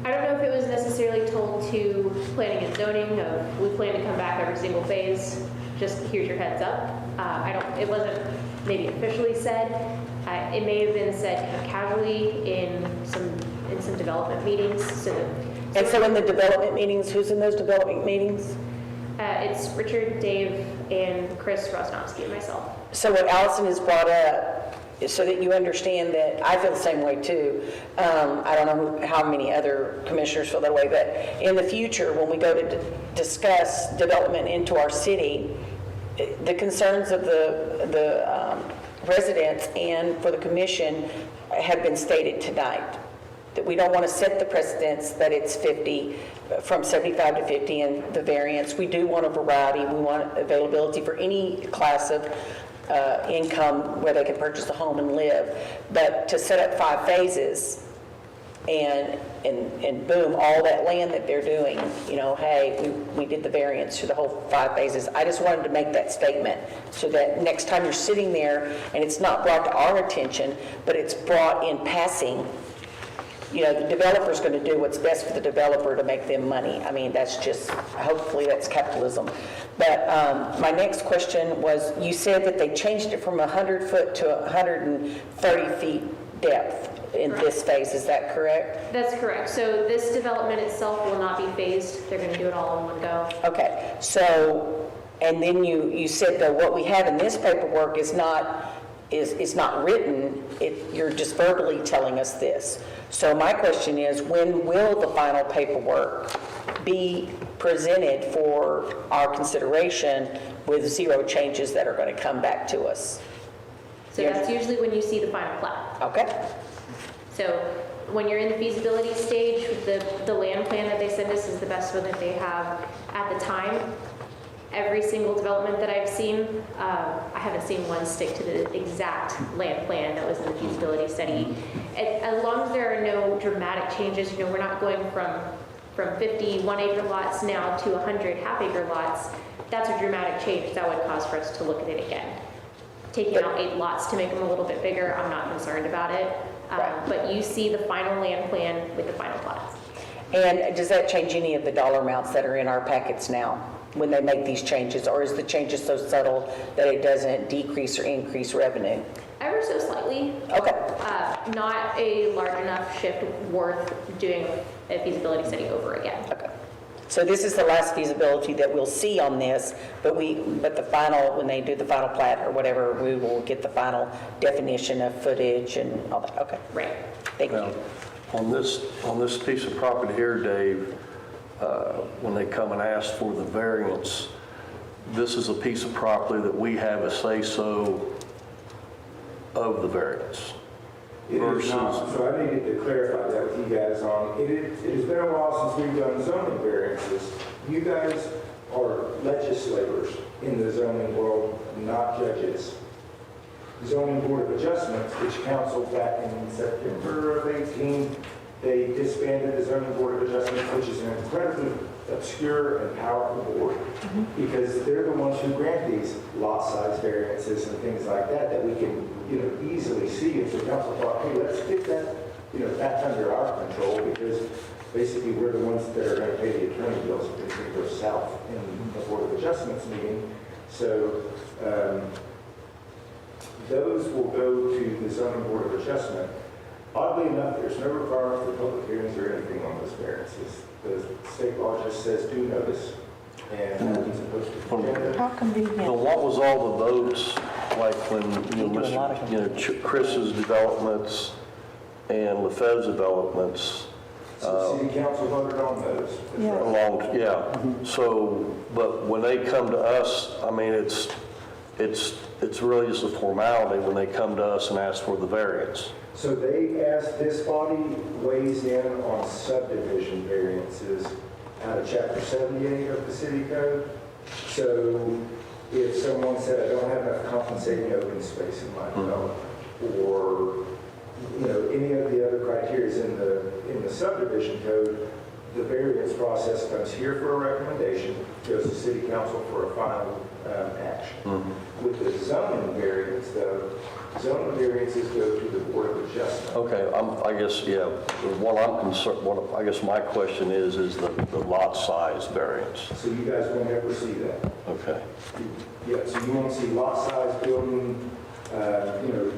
I don't know if it was necessarily told to planning and zoning of, we plan to come back every single phase, just here's your heads up. It wasn't maybe officially said. It may have been said kind of casually in some development meetings. So in the development meetings, who's in those development meetings? It's Richard, Dave, and Chris Rosnowski and myself. So what Allison has brought up, so that you understand that I feel the same way too. I don't know how many other commissioners feel that way, but in the future, when we go to discuss development into our city, the concerns of the residents and for the commission, have been stated tonight, that we don't want to set the precedence that it's 50, from 75 to 50 in the variance. We do want a variety. We want availability for any class of income where they can purchase a home and live. But to set up 5 phases and boom, all that land that they're doing, you know, hey, we did the variance for the whole 5 phases. I just wanted to make that statement so that next time you're sitting there and it's not brought to our attention, but it's brought in passing, you know, the developer's going to do what's best for the developer to make them money. I mean, that's just, hopefully that's capitalism. But my next question was, you said that they changed it from 100 foot to 130 feet depth in this phase, is that correct? That's correct. So this development itself will not be phased. They're going to do it all in one go. Okay, so, and then you said that what we have in this paperwork is not written, you're just verbally telling us this. So my question is, when will the final paperwork be presented for our consideration with 0 changes that are going to come back to us? So that's usually when you see the final plat. Okay, So when you're in the feasibility stage, the land plan that they send us is the best one that they have at the time. Every single development that I've seen, I haven't seen one stick to the exact land plan that was in the feasibility study. As long as there are no dramatic changes, you know, we're not going from 50 1-acre lots now to 100 half-acre lots. That's a dramatic change that would cause for us to look at it again. Taking out 8 lots to make them a little bit bigger, I'm not concerned about it. But you see the final land plan with the final plots. and does that change any of the dollar amounts that are in our packets now when they make these changes, or is the changes so subtle that it doesn't decrease or increase revenue? Ever so slightly. Okay. Not a large enough shift worth doing a feasibility study over again. Okay. So this is the last feasibility that we'll see on this, but the final, when they do the final plat or whatever, we will get the final definition of footage and all that. Okay. Right. Thank Now, you. on this piece of property here, Dave, when they come and ask for the variance, this is a piece of property that we have a say-so of the variance. It is not, so I needed to clarify that with you guys on, it has been a while since we've done zoning variances. You guys are legislators in the zoning world, not judges. Zoning Board of Adjustments, which council back in September of 18, they disbanded the Zoning Board of Adjustments, which is an incredibly obscure and powerful board, because they're the ones who grant these lot size variances and things like that, that we can, you know, easily see. And so council thought, hey, let's get that, you know, back under our control, because basically we're the ones that are going to pay the attorney bills if anything goes south in the Board of Adjustments meeting. So those will go to the Zoning Board of Adjustment. Oddly enough, there's no requirement for public hearings or anything on those variances. The state law just says due notice, and that means a posted agenda. How convenient. So what was all the votes, like when, Chris's developments and LaFeve's developments? So city council voted on those. Yeah. So, but when they come to us, I mean, it's really just a formality when they come to us and ask for the variance. So they asked, this body weighs in on subdivision variances out of Chapter 78 of the city code. So if someone said, I don't have enough compensating open space in my development, or, you know, any of the other criteria in the subdivision code, the variance process comes here for a recommendation, goes to city council for a final action. With the zoning variance, though, zoning variances go to the Board of Adjustment. Okay, I guess, yeah, what I'm concerned, I guess my question is the lot size variance. So you guys won't ever see that. Okay. Yeah, so you won't see lot size, building, you know,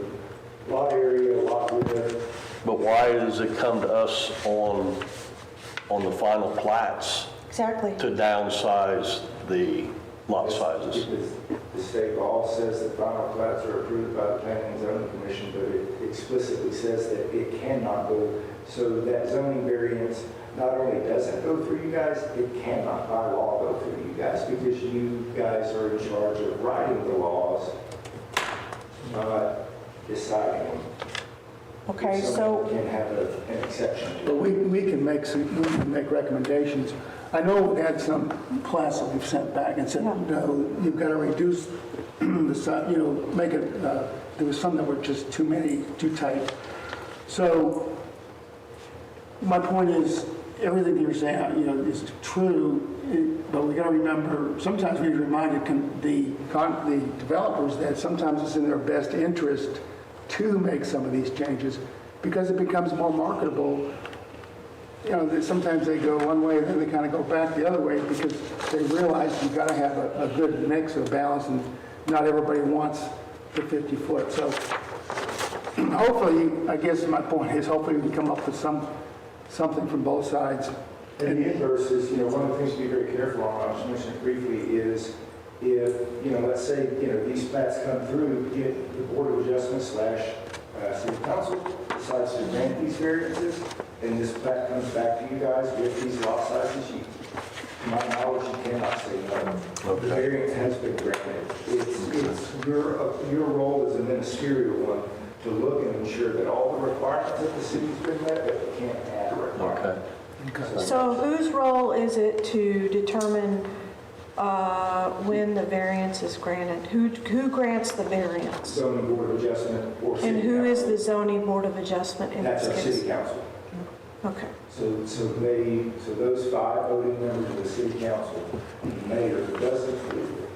lot area, lot width. But why does it come to us on the final plats Exactly. to downsize the lot sizes? Because the state law says that final plats are approved by the Planning and Zoning Commission, but it explicitly says that it cannot go. So that zoning variance not only doesn't go through you guys, it cannot by law go through you guys, because you guys are in charge of writing the laws, not deciding them. Okay, If so, someone can have an exception to But we can make recommendations. I know we had some plats that we've sent back and said, Yeah. no, you've got to reduce the size, make it, there was some that were just too many, too tight. So my point is, everything you're saying, is true, but we got to remember, sometimes we reminded the developers that sometimes it's in their best interest to make some of these changes because it becomes more marketable. Sometimes they go one way and then they kind of go back the other way because they realize you've got to have a good mix or balance, and not everybody wants the 50-foot. So hopefully, I guess my point is, hopefully we come up with something from both sides. And the inverse is, one of the things to be very careful on, I'll just mention it briefly, is if, let's say, these plats come through, get the Board of Adjustment / City Council decides to grant these variances, and this plat comes back to you guys with these lot sizes, to my knowledge, you cannot say no. The variance has been granted. It's your role as a ministerial one to look and ensure that all the requirements of the city's been met, but you can't add a requirement. so whose role is it to determine when the variance is granted? Who grants the variance? Zoning Board of Adjustment or City And who is Council. the zoning board of adjustment in That's this our case? City Council. Okay. So those 5 voting members of the City Council, the mayor does include,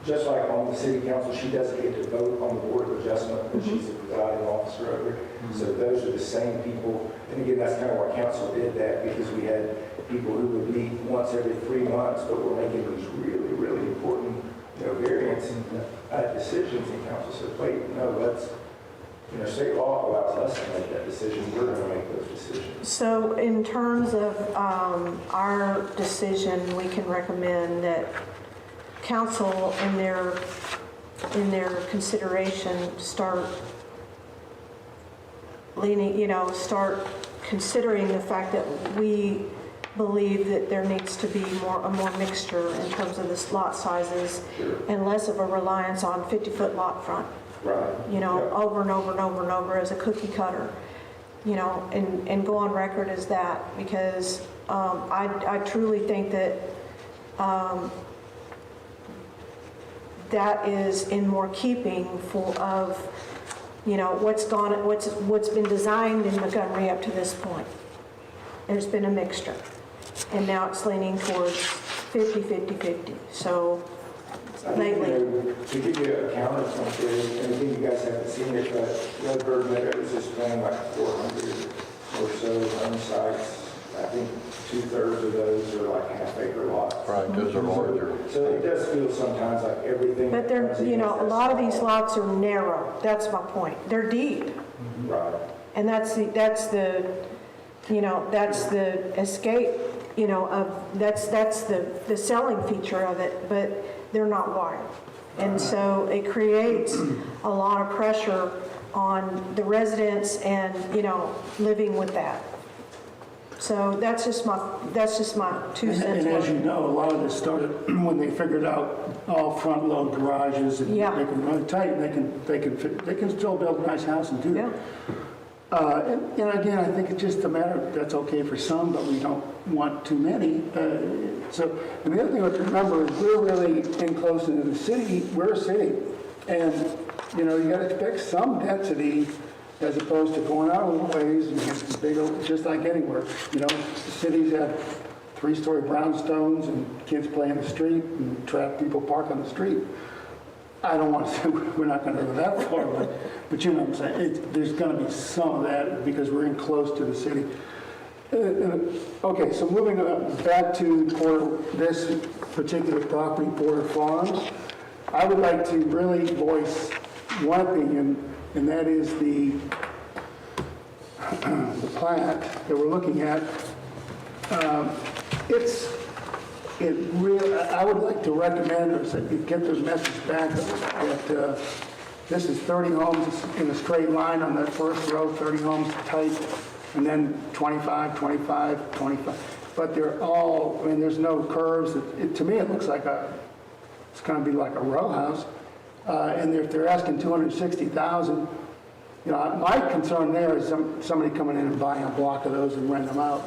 just like on the City Council, she doesn't get to vote on the Board of Adjustment, but she's the presiding officer over it. So those are the same people. And again, that's kind of why council did that, because we had people who would meet once every 3 months, but were making these really, really important, variance decisions. And council said, wait, no, let's, state law allows us to make that decision. We're going to make those decisions. So in terms of our decision, we can recommend that council in their consideration start leaning, start considering the fact that we believe that there needs to be a more mixture in terms of the lot sizes and less of a reliance on 50-foot lot front. Right. Over and over and over and over as a cookie cutter, and go on record as that, because I truly think that that is in more keeping of what's been designed in Montgomery up to this point. There's been a mixture, and now it's leaning towards 50-50-50. So lately. To give you a counter point there, and again, you guys haven't seen it, but Redbird Meadows is planning like 400 or so home sites. I think 2/3 of those are like half-acre lots. Right, those are larger. So it does feel sometimes like everything. But they're, a lot of these lots are narrow. That's my point. They're deep. Right. And that's the escape, that's the selling feature of it, but they're not wide. And so it creates a lot of pressure on the residents and, living with that. So that's just my 2 cents. And as you know, a lot of this started when they figured out all front load garages and Yeah. they can run tight, and they can still build a nice house and do that. And again, I think it's just a matter of that's okay for some, but we don't want too many. And the other thing to remember is we're really in close into the city. We're a city, and you got to expect some density as opposed to going out a little ways and big, just like anywhere. Cities have 3-story brownstones and kids play in the street and people park on the street. I don't want to say we're not going to go that far, but you know what I'm saying. There's going to be some of that because we're in close to the city. Okay, so moving back to this particular property, Porter Farms, I would like to really voice one opinion, and that is the plat that we're looking at. I would like to recommend or get the message back that this is 30 homes in a straight line on that first row, 30 homes tight, and then 25, 25, 25. But they're all, there's no curves. To me, it looks like it's going to be like a row house. And if they're asking $260,000, You know, my concern there is somebody coming in and buying a block of those and renting them out.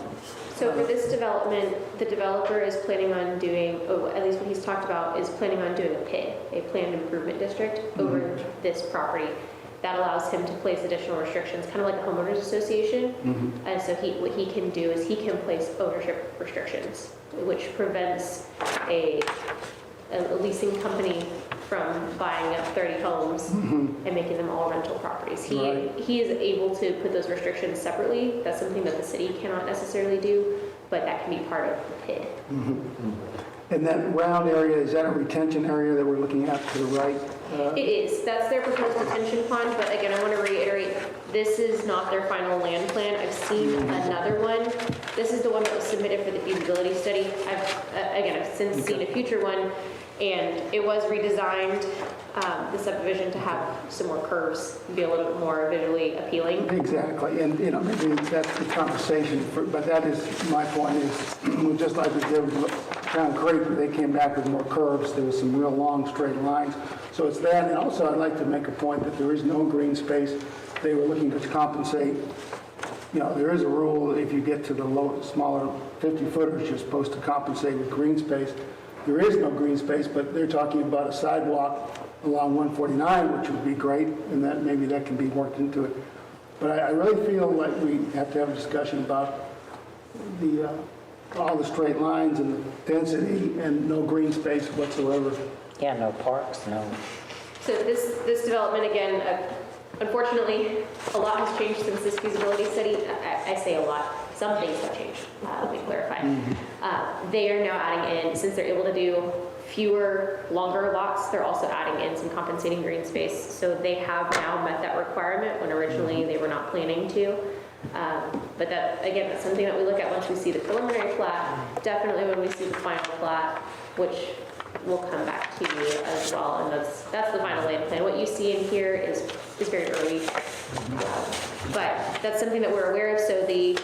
So for this development, the developer is planning on doing, at least what he's talked about, is planning on doing a PID, a planned improvement district, over this property. That allows him to place additional restrictions, kind of like a homeowners association. And so what he can do is he can place ownership restrictions, which prevents a leasing company from buying up 30 homes and making them all rental properties. He is able to put those restrictions separately. That's something that the city cannot necessarily do, but that can be part of the PID. And that round area, is that a retention area that we're looking at to the right? It is. That's their proposed retention pond, but again, I want to reiterate, this is not their final land plan. I've seen another one. This is the one that was submitted for the feasibility study. I've since seen a future one, and it was redesigned, the subdivision, to have some more curves, be a little bit more visually appealing. Exactly, and, you know, maybe that's the conversation, but that is, my point is, just like we did with Town Creek, where they came back with more curves, there was some real long straight lines. So it's that, and also I'd like to make a point that there is no green space. They were looking to compensate, you know, there is a rule, if you get to the smaller 50-footers, you're supposed to compensate with green space. There is no green space, but they're talking about a sidewalk along 149, which would be great, and that maybe that can be worked into it. But I really feel like we have to have a discussion about the all the straight lines and the density and no green space whatsoever. Yeah, no parks, no. So this development, again, unfortunately, a lot has changed since this feasibility study. I say a lot. Some things have changed. Let me clarify. They are now adding in, since they're able to do fewer, longer lots, they're also adding in some compensating green space. So they have now met that requirement when originally they were not planning to. But that, again, that's something that we look at once we see the preliminary plat, definitely when we see the final plat, which will come back to you as well. And that's the final land plan. What you see in here is very early. But that's something that we're aware of. So the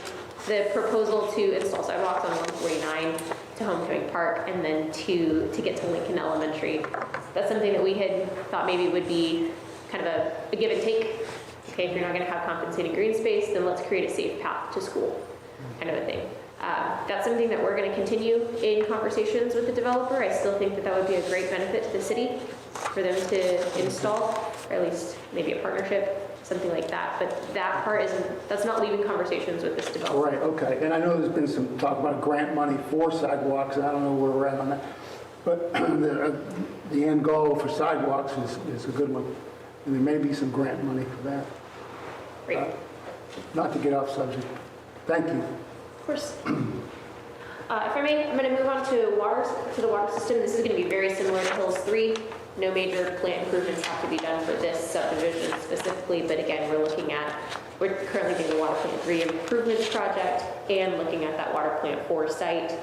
proposal to install sidewalks on 149 to Homecoming Park and then to get to Lincoln Elementary, that's something that we had thought maybe would be kind of a give and take. Okay, if you're not going to have compensating green space, then let's create a safe path to school, kind of a thing. That's something that we're going to continue in conversations with the developer. I still think that would be a great benefit to the city for them to install, or at least maybe a partnership, something like that. But that part that's not leaving conversations with this developer. Right, okay. And I know there's been some talk about grant money for sidewalks, and I don't know where we're at on that. But the end goal for sidewalks is a good one. And there may be some grant money for that. Great. Not to get off subject. Thank you. Of course. If I may, I'm going to move on to the water system. This is going to be very similar to Hills 3. No major plant improvements have to be done for this subdivision specifically, but again, we're currently doing the water plant 3 improvements project and looking at that water plant 4 site.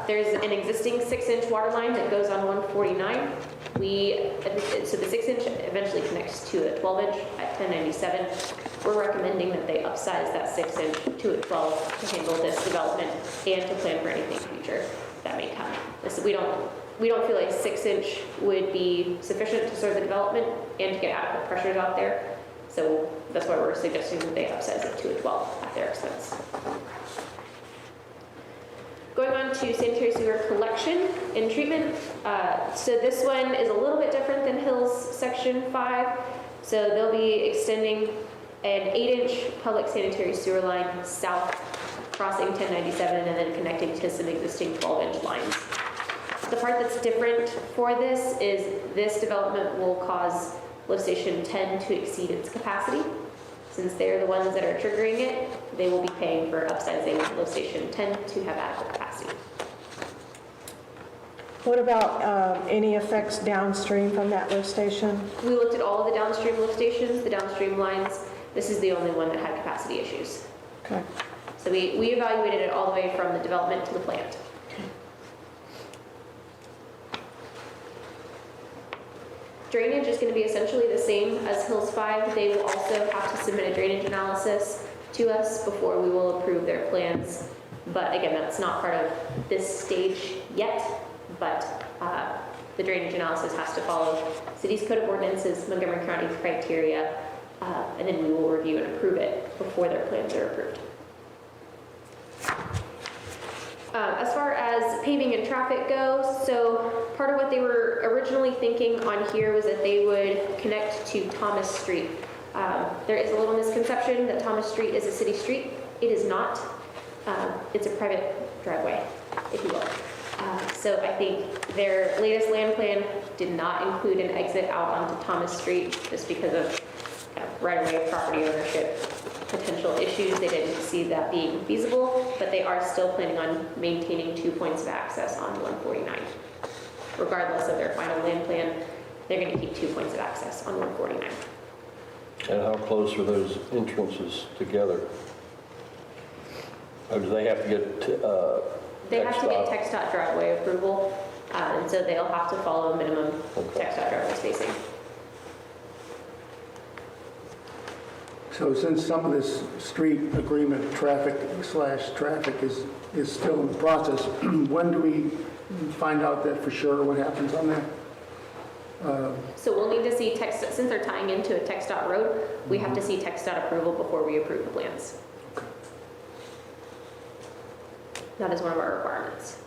There's an existing 6-inch water line that goes on 149. So the 6-inch eventually connects to a 12-inch at 1097. We're recommending that they upsize that 6-inch to a 12 to handle this development and to plan for anything future that may come. We don't feel like 6-inch would be sufficient to serve the development and to get adequate pressures out there. So that's why we're suggesting that they upsize it to a 12 at their expense. Going on to sanitary sewer collection and treatment. So this one is a little bit different than Hills Section 5. So they'll be extending an 8-inch public sanitary sewer line south, crossing 1097 and then connecting to some existing 12-inch lines. The part that's different for this is this development will cause lift station 10 to exceed its capacity. Since they're the ones that are triggering it, they will be paying for upsizing lift station 10 to have adequate capacity. What about any effects downstream from that lift station? We looked at all of the downstream lift stations, the downstream lines. This is the only one that had capacity issues. Okay. So we evaluated it all the way from the development to the plant. Drainage is going to be essentially the same as Hills 5. They will also have to submit a drainage analysis to us before we will approve their plans. But again, that's not part of this stage yet, but the drainage analysis has to follow city's code of ordinances, Montgomery County's criteria, and then we will review and approve it before their plans are approved. As far as paving and traffic goes, so part of what they were originally thinking on here was that they would connect to Thomas Street. There is a little misconception that Thomas Street is a city street. It is not. It's a private driveway, if you will. So I think their latest land plan did not include an exit out onto Thomas Street just because of right-of-way property ownership potential issues. They didn't see that being feasible, but they are still planning on maintaining 2 points of access on 149. Regardless of their final land plan, they're going to keep 2 points of access on 149. And how close are those entrances together? Or do they have to get They have to get TxDOT? TxDOT driveway approval, and so they'll have to follow minimum TxDOT driveway spacing. So since some of this street agreement traffic is still in the process, when do we find out that for sure what happens on that? So we'll need to see TxDOT, since they're tying into a TxDOT road, we have to see TxDOT approval before we approve the plans. That is one of our requirements.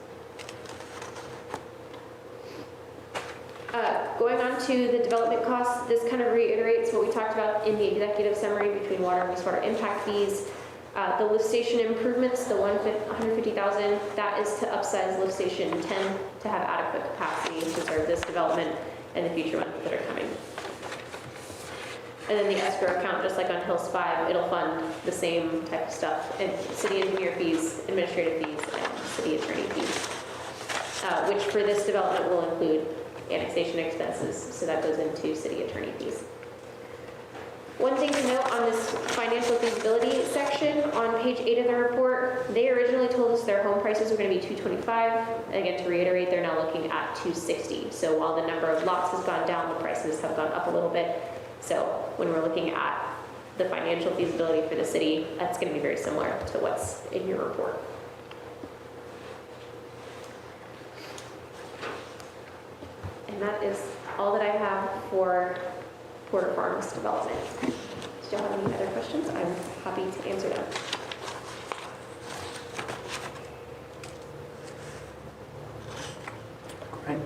Going on to the development costs, this kind of reiterates what we talked about in the executive summary between water and wastewater impact fees. The lift station improvements, the $150,000, that is to upsize lift station 10 to have adequate capacity to serve this development and the future ones that are coming. And then the escrow account, just like on Hills 5, it'll fund the same type of stuff, and city engineer fees, administrative fees, and city attorney fees, which for this development will include annexation expenses, so that goes into city attorney fees. One thing to note on this financial feasibility section, on page 8 of the report, they originally told us their home prices were going to be $225. Again, to reiterate, they're now looking at $260. So while the number of lots has gone down, the prices have gone up a little bit. So when we're looking at the financial feasibility for the city, that's going to be very similar to what's in your report. And that is all that I have for Porter Farms development. Do you have any other questions? I'm happy to answer them. Right.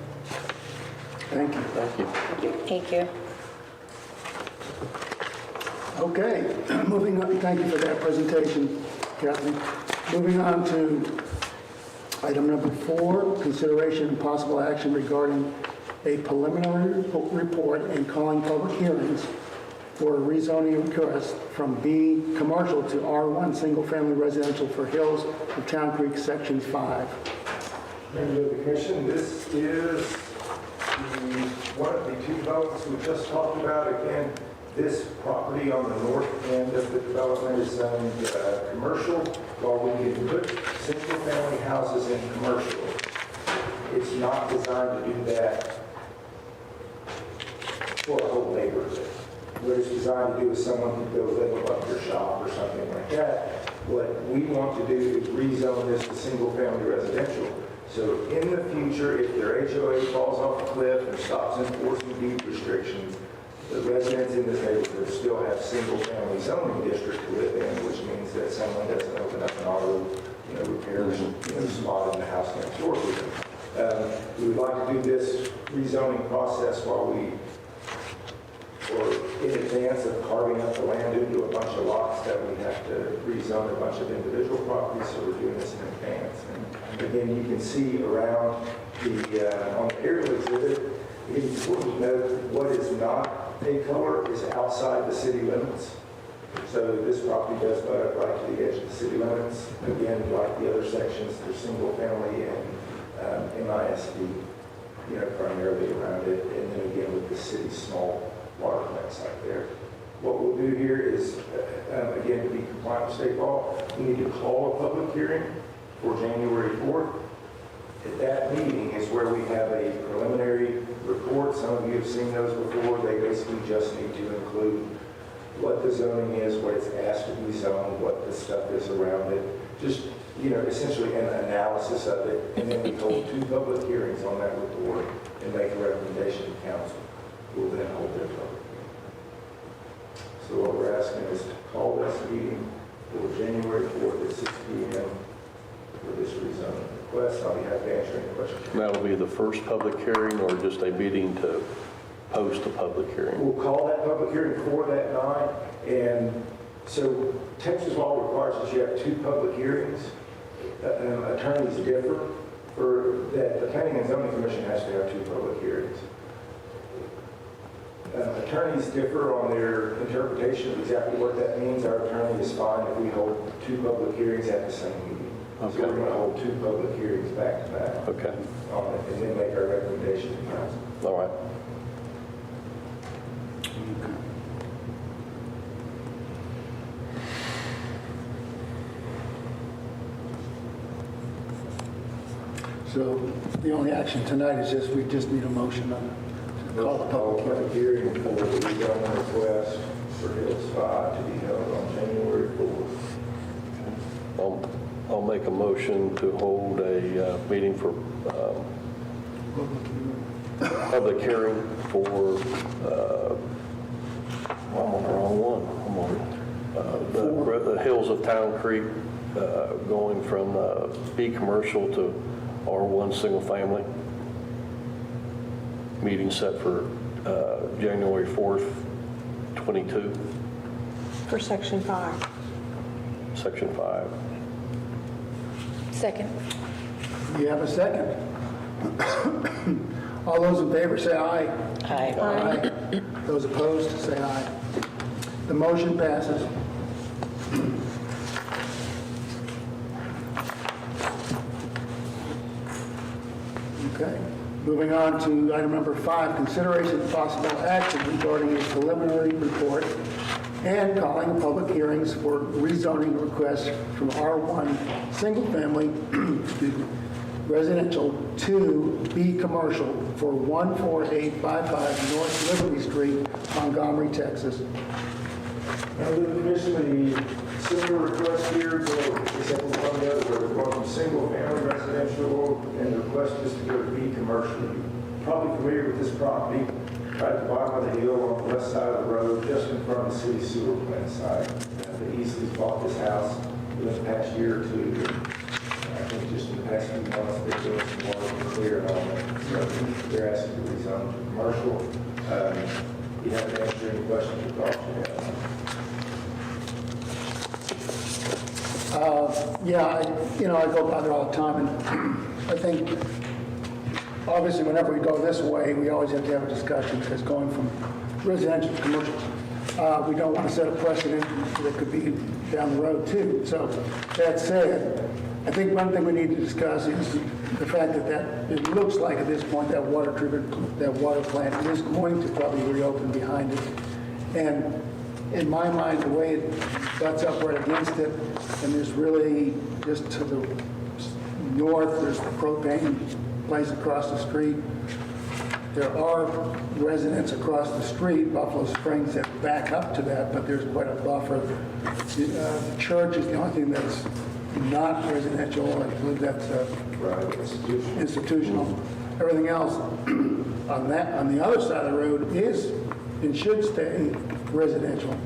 Thank you. Thank you. Thank you. Okay, moving on, thank you for that presentation, Kathleen. Moving on to item number 4, consideration and possible action regarding a preliminary report and calling public hearings for a rezoning request from B commercial to R1 single-family residential for Hills of Town Creek, Section 5. Members of the commission, this is one of the 2 developments we just talked about. Again, this property on the north end of the development is zoned commercial. While we can put single-family houses in commercial, it's not designed to do that for a whole neighborhood. What it's designed to do is someone can go live above your shop or something like that. What we want to do is rezone this to single-family residential. So in the future, if their HOA falls off a cliff and stops enforcing deed restrictions, the residents in this neighborhood still have single-family zoning district to live in, which means that someone doesn't open up an auto, repair spot in the house next door to them. We would like to do this rezoning process or in advance of carving up the land into a bunch of lots that we have to rezone a bunch of individual properties, so we're doing this in advance. And again, you can see around on the aerial exhibit, it's important to note what is not a color is outside the city limits. So this property does butt up right to the edge of the city limits. Again, like the other sections, there's single family and MISD, primarily around it. And then again, with the city's small water plant site there. What we'll do here is, again, to be compliant with state law, we need to call a public hearing for January 4th. At that meeting is where we have a preliminary report. Some of you have seen those before. They basically just need to include what the zoning is, what it's asked to be zoned, what the stuff is around it. Just, essentially an analysis of it. And then we hold 2 public hearings on that report and make a recommendation to council. We'll then hold their public hearing. So So what we're asking is to call this meeting for January 4th at 6 p.m. for this rezoning request. I'll be happy to answer any questions. That'll be the first public hearing or just a meeting to post a public hearing? We'll call that public hearing for that night, and so Texas law requires that you have 2 public hearings. Attorneys differ for that. The Planning and Zoning Commission has to have 2 public hearings. Attorneys differ on their interpretation of exactly what that means. Our attorney is fine if we hold 2 public hearings at the same meeting. Okay. So we're going to hold 2 public hearings back to back Okay, on it, and then make our recommendation to council. all right. So the only action tonight is just, we just need a motion on it. To call the public hearing. Hearing for the rezoning request for Hills 5 to be held on January 4th. I'll make a motion to hold a meeting for public hearing for, I'm on the wrong one. I'm on the Hills of Town Creek, going from B commercial to R1 single family. Meeting set for January 4th, 22, For section 5. section 5. Second. You have a second? All those in favor say aye. Aye. Aye. Those opposed, say aye. The motion passes. Okay. Moving on to item number 5, consideration of possible action regarding a preliminary report and calling public hearings for rezoning requests from R1 single family excuse me, residential to B commercial for 14855 North Liberty Street, Montgomery, Texas. Now, the commission, the similar request here, except for one other, where we're going from single family residential, and the request is to go to B commercial. You're probably familiar with this property, right at the bottom of the hill on the west side of the road, just in front of the city sewer plant site. The Eastleys bought this house within the past year or 2. I think just in the past few months, they're doing some water and clear on it. So they're asking to rezone to commercial. You haven't answered any questions or thoughts you have. I go by there all the time, and I think, obviously, whenever we go this way, we always have to have a discussion, because going from residential to commercial, we don't want to set a precedent that could be down the road, too. So, that said, I think one thing we need to discuss is the fact that it looks like at this point that water plant is going to probably reopen behind it. And in my mind, the way it butts up right against it, and there's really just to the north, there's the propane place across the street. There are residents across the street, Buffalo Springs, that back up to that, but there's quite a buffer. The church is the only thing that's not residential. I believe that's Right, institutional. Everything else on the other side of the road is and should stay residential.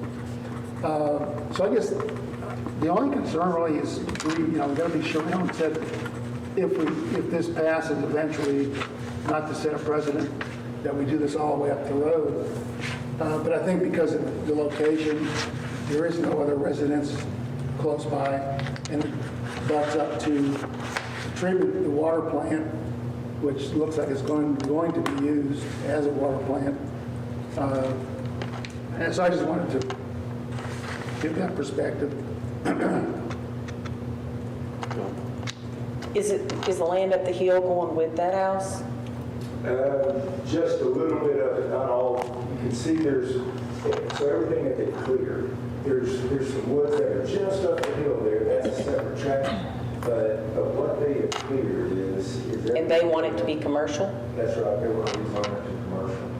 So I guess the only concern really is we got to be sure. Alan said if this passes eventually, not to set a precedent that we do this all the way up the road. But I think because of the location, there is no other residence close by, and it butts up to the water plant, which looks like it's going to be used as a water plant. And so I just wanted to give that perspective. Is the land up the hill going with that house? Just a little bit of it, not all. You can see so everything that they cleared, there's some woods that are just up the hill there. That's a separate tract. But what they have cleared is And they want it to be commercial? That's right, they want to rezone it to commercial.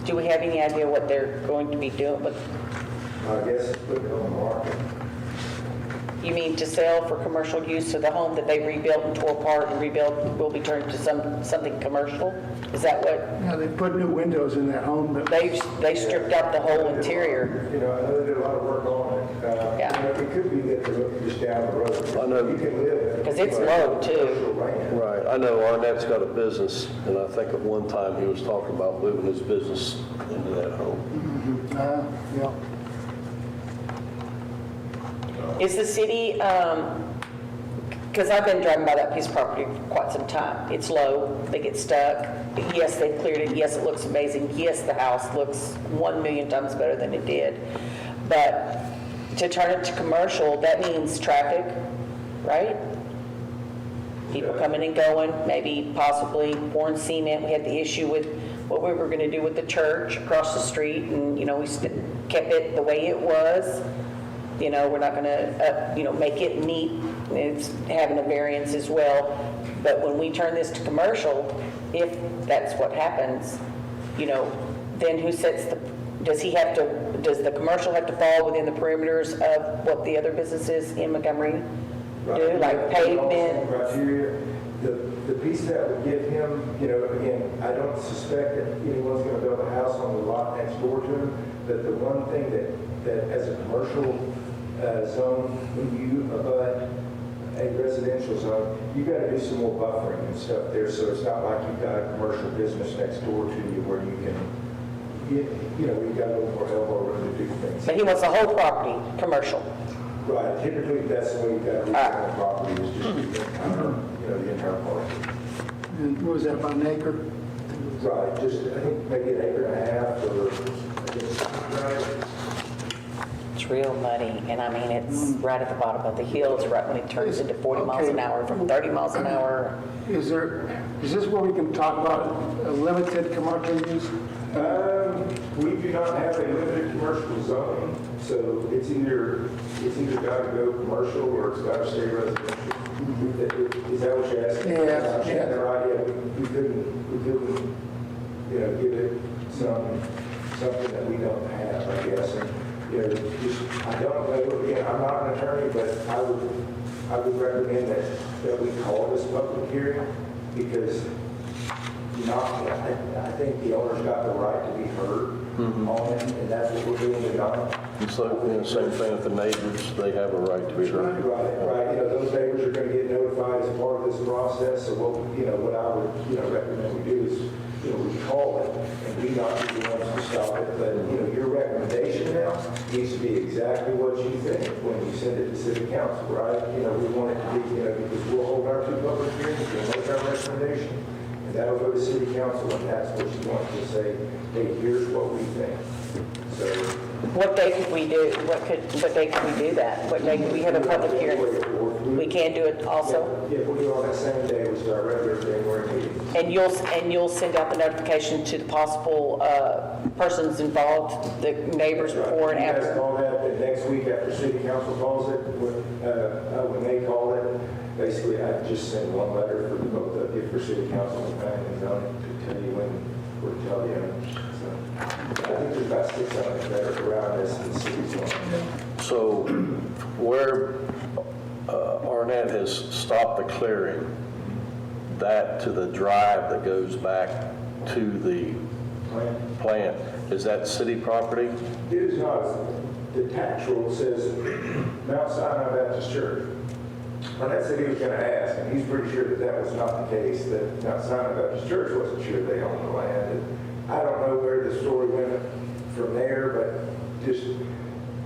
Do we have any idea what they're going to be doing? But I guess it's put it on the market. You mean to sell for commercial use, so the home that they rebuilt and tore apart and rebuilt will be turned to something commercial? Is that what, Yeah, they put new windows in that home, but they stripped out the whole interior? You know, I know they did a lot of work on it. Yeah. You know, it could be that they're looking just down the road. I know. You can live in. 'Cause it's low, too. commercial land. Right, I know Arnett's got a business, and I think at one time he was talking about moving his business into that home. yeah. Is the city, because I've been driving by that piece of property for quite some time. It's low, they get stuck. Yes, they've cleared it. Yes, it looks amazing. Yes, the house looks 1,000,000 times better than it did. But to turn it to commercial, that means traffic, right? People coming and going, maybe possibly pouring cement. We had the issue with what we were going to do with the church across the street, and, you know, we kept it the way it was. You know, we're not going to, you know, make it neat. It's having a variance as well. But when we turn this to commercial, if that's what happens, you know, then who sets the, does the commercial have to fall within the perimeters of what the other businesses in Montgomery do, like pavement? Criteria, the piece that would give him, you know, again, I don't suspect that anyone's going to build a house on the lot next door to him, but the one thing that as a commercial zone, when you abut a residential zone, you got to do some more buffering and stuff there, so it's not like you've got a commercial business next door to you where you can, you know, you've got a little more elbow room to do things. But he wants the whole property commercial. Right, typically that's the way you've got to retail a property, is just the entire, you know, the entire parcel. And what was that, about an acre? Right, just, I think maybe an acre and a half or, I guess, right? It's real muddy, and I mean, it's right at the bottom of the hill. It's right when it turns into 40 miles an hour from 30 miles an hour. Is this where we can talk about a limited commercial use? We do not have a limited commercial zone, so it's either got to go commercial or it's got to stay residential. Is that what you're asking? Yeah. Yeah, the idea, we couldn't, you know, give it something that we don't have, I guess. And, you know, just, I don't know, again, I'm not an attorney, but I would recommend that we call this public hearing, because I think the owner's got the right to be heard on it, and that's what we're doing tonight. So, you know, same thing with the neighbors, they have a right to be heard. Right, you know, those neighbors are going to get notified as part of this process, so what I would, you know, recommend we do is, you know, we call it, and we not be the ones to stop it, but, you know, your recommendation now needs to be exactly what you think when you send it to city council, right? You know, we want it to be, you know, because we'll hold our two public hearings, we'll make our recommendation, and that'll go to city council, and that's what you want to say, hey, here's what we think. So, What day could we do, what day could we do that? What day could we have a public hearing? We can do it also? yeah, we'll do it on that same day, which is our regular January meeting. And you'll send out the notification to the possible persons involved, the neighbors before and You guys after? call that, and next week after city council calls it, when they call it, basically I just send one letter for both of you, for city council and planning and zoning, to tell you when, or tell you. So, I think there's about 600 that are around this in the city's one. So where Arnett has stopped the clearing, that to the drive that goes back to the plant, is that city property? It is not. The tax roll says Mount Sinai Baptist Church. Arnett said he was going to ask, and he's pretty sure that that was not the case, that Mount Sinai Baptist Church wasn't sure they owned the land. And I don't know where the story went from there, but just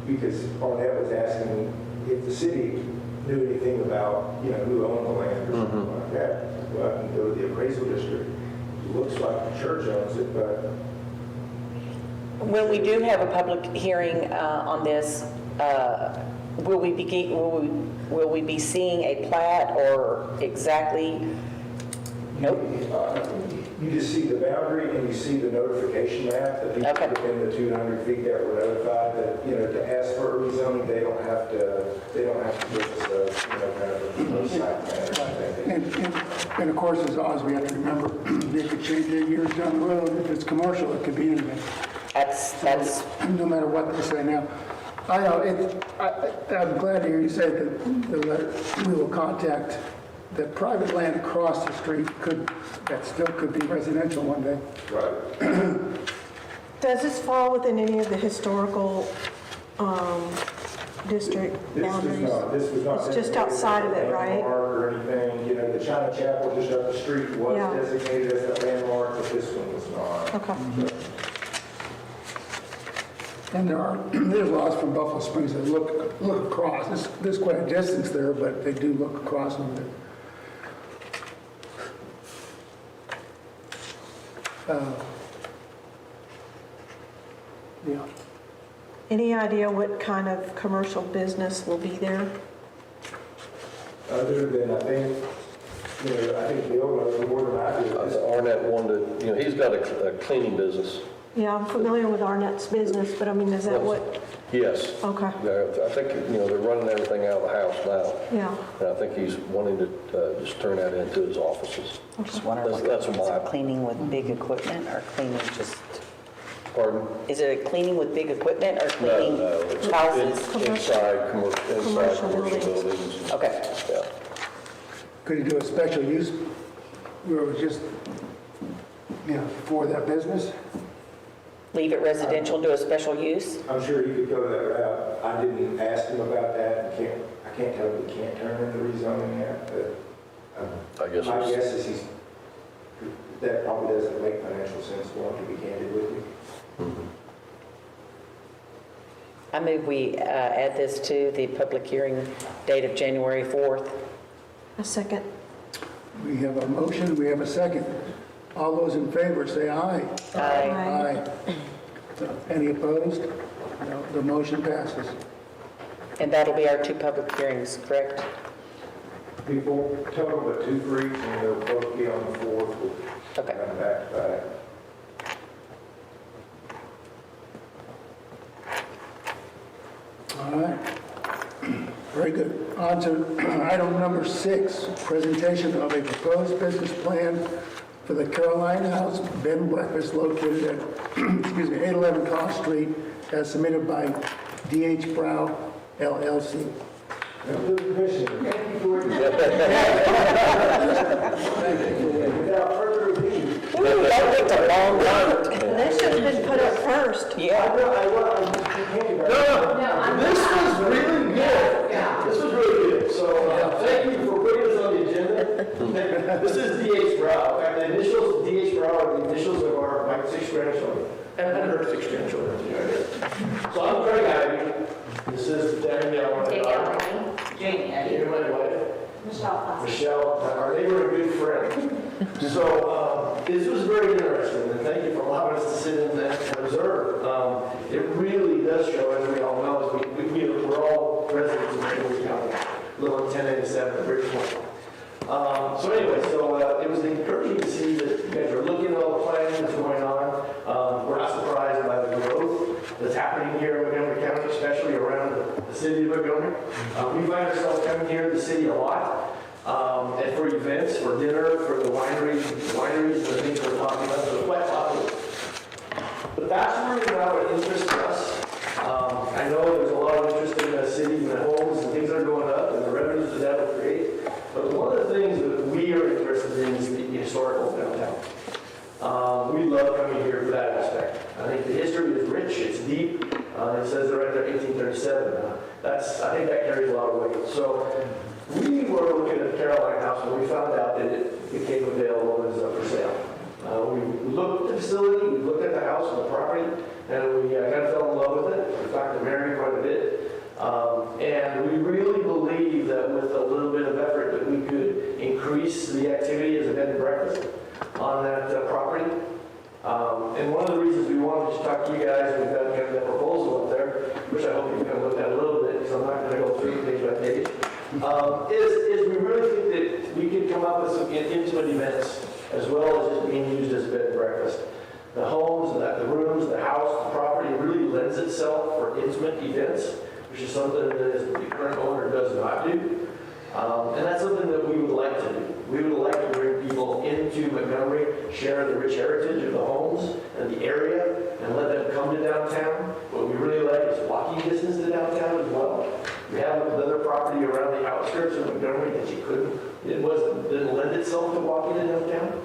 because Arnett was asking if the city knew anything about, you know, who owned the land or something like that, go out and go to the appraisal district. It looks like the church owns it, but When we do have a public hearing on this, will we be seeing a plat or exactly? Nope. you just see the boundary and you see the notification map that people Okay. within the 200 feet that were notified that, you know, to ask for a rezoning, they don't have to give us a, you know, kind of a site plan or anything. And of course, as always, we have to remember, they could change it years down the road. If it's commercial, it could be anything. That's, No matter what they say now. I know, I'm glad to hear you say that the letter, we will contact, that private land across the street that still could be residential one day. Right. Does this fall within any of the historical district boundaries? This was not. It's just outside of it, right? Landmark or anything, you know, the China Chapel just up the street was Yeah. designated as a landmark, but this one was not. Okay. And there's lots from Buffalo Springs that look across. There's quite a distance there, but they do look across them there. Yeah. Any idea what kind of commercial business will be there? Other than, I think, you know, I think Bill knows more than I do. Arnett wanted, you know, he's got a cleaning business. Yeah, I'm familiar with Arnett's business, but I mean, is that what, Yes. okay, I think, you know, they're running everything out of the house now. yeah. And I think he's wanting to just turn that into his offices. Just wondering, That's is my- it cleaning with big equipment or cleaning just, Pardon? is it a cleaning with big equipment or No, cleaning no, it's houses? inside commercial buildings. buildings. Okay. Yeah. Could you do a special use where it was just, you know, for that business? Leave it residential, do a special use? I'm sure he could go that route. I didn't ask him about that. I can't tell him he can't turn into rezoning that, but I guess my it's- guess is that probably doesn't make financial sense for him, to be candid with you. I move we add this to the public hearing date of January 4th. A second. We have a motion, we have a second. All those in favor say aye. Aye. Aye. Any opposed? No, the motion passes. And that'll be our two public hearings, correct? People total but 2 for each, and they'll both be on the 4th. Okay. Run back to back. All right. Very good. On to item number 6, presentation of a proposed business plan for the Caroline House Bed and Breakfast located at, 811 Cost Street, as submitted by D.H. Brow, LLC. Now, with permission, thank you for Without further ado, That took a long time. This should have been put up first. Yeah. This was really good. Yeah. This was really good. So thank you for putting this on the agenda. This is D.H. Brow. And the initials, D.H. Brow, are the initials of my 6 grandchildren and her 6 grandchildren. So I'm Craig Ivy. This is Danielle. Jamie, my wife. Michelle, our neighbor and good friend. So this was very interesting, and thank you for allowing us to sit in and observe. It really does show, as we all know, as we're all residents of Montgomery County, little 1087 Bridgeport. So anyway, it was encouraging to see that you guys are looking at all the planning that's going on. We're not surprised by the growth that's happening here in Montgomery County, especially around the city of Montgomery. We find ourselves coming here to the city a lot, and for events, for dinner, for the wineries and the things we're talking about. So it's quite popular. But that's really not what interests us. I know there's a lot of interest in the city and the homes and things that are going up and the revenues that will create. But one of the things that we are interested in is the historical downtown. We love coming here for that aspect. I think the history is rich, it's deep. It says right there 1837. I think that carries a lot of weight. So we were looking at the Caroline House when we found out that it became available and was for sale. We looked at the facility, we looked at the house and the property, and we kind of fell in love with it. We talked to Mary quite a bit. And we really believe that with a little bit of effort that we could increase the activity as a bed and breakfast on that property. And one of the reasons we wanted to talk to you guys, we've got kind of that proposal up there, which I hope you can look at a little bit, because I'm not going to go through page by page, is we really think that we can come up with some intimate events as well as just being used as a bed and breakfast. The homes, the rooms, the house, the property really lends itself for intimate events, which is something that the current owner does not do. And that's something that we would like to do. We would like to bring people into Montgomery, share the rich heritage of the homes and the area, and let them come to downtown. What we really like is walking distance to downtown. We have another property around the outskirts of Montgomery that didn't lend itself to walking in downtown.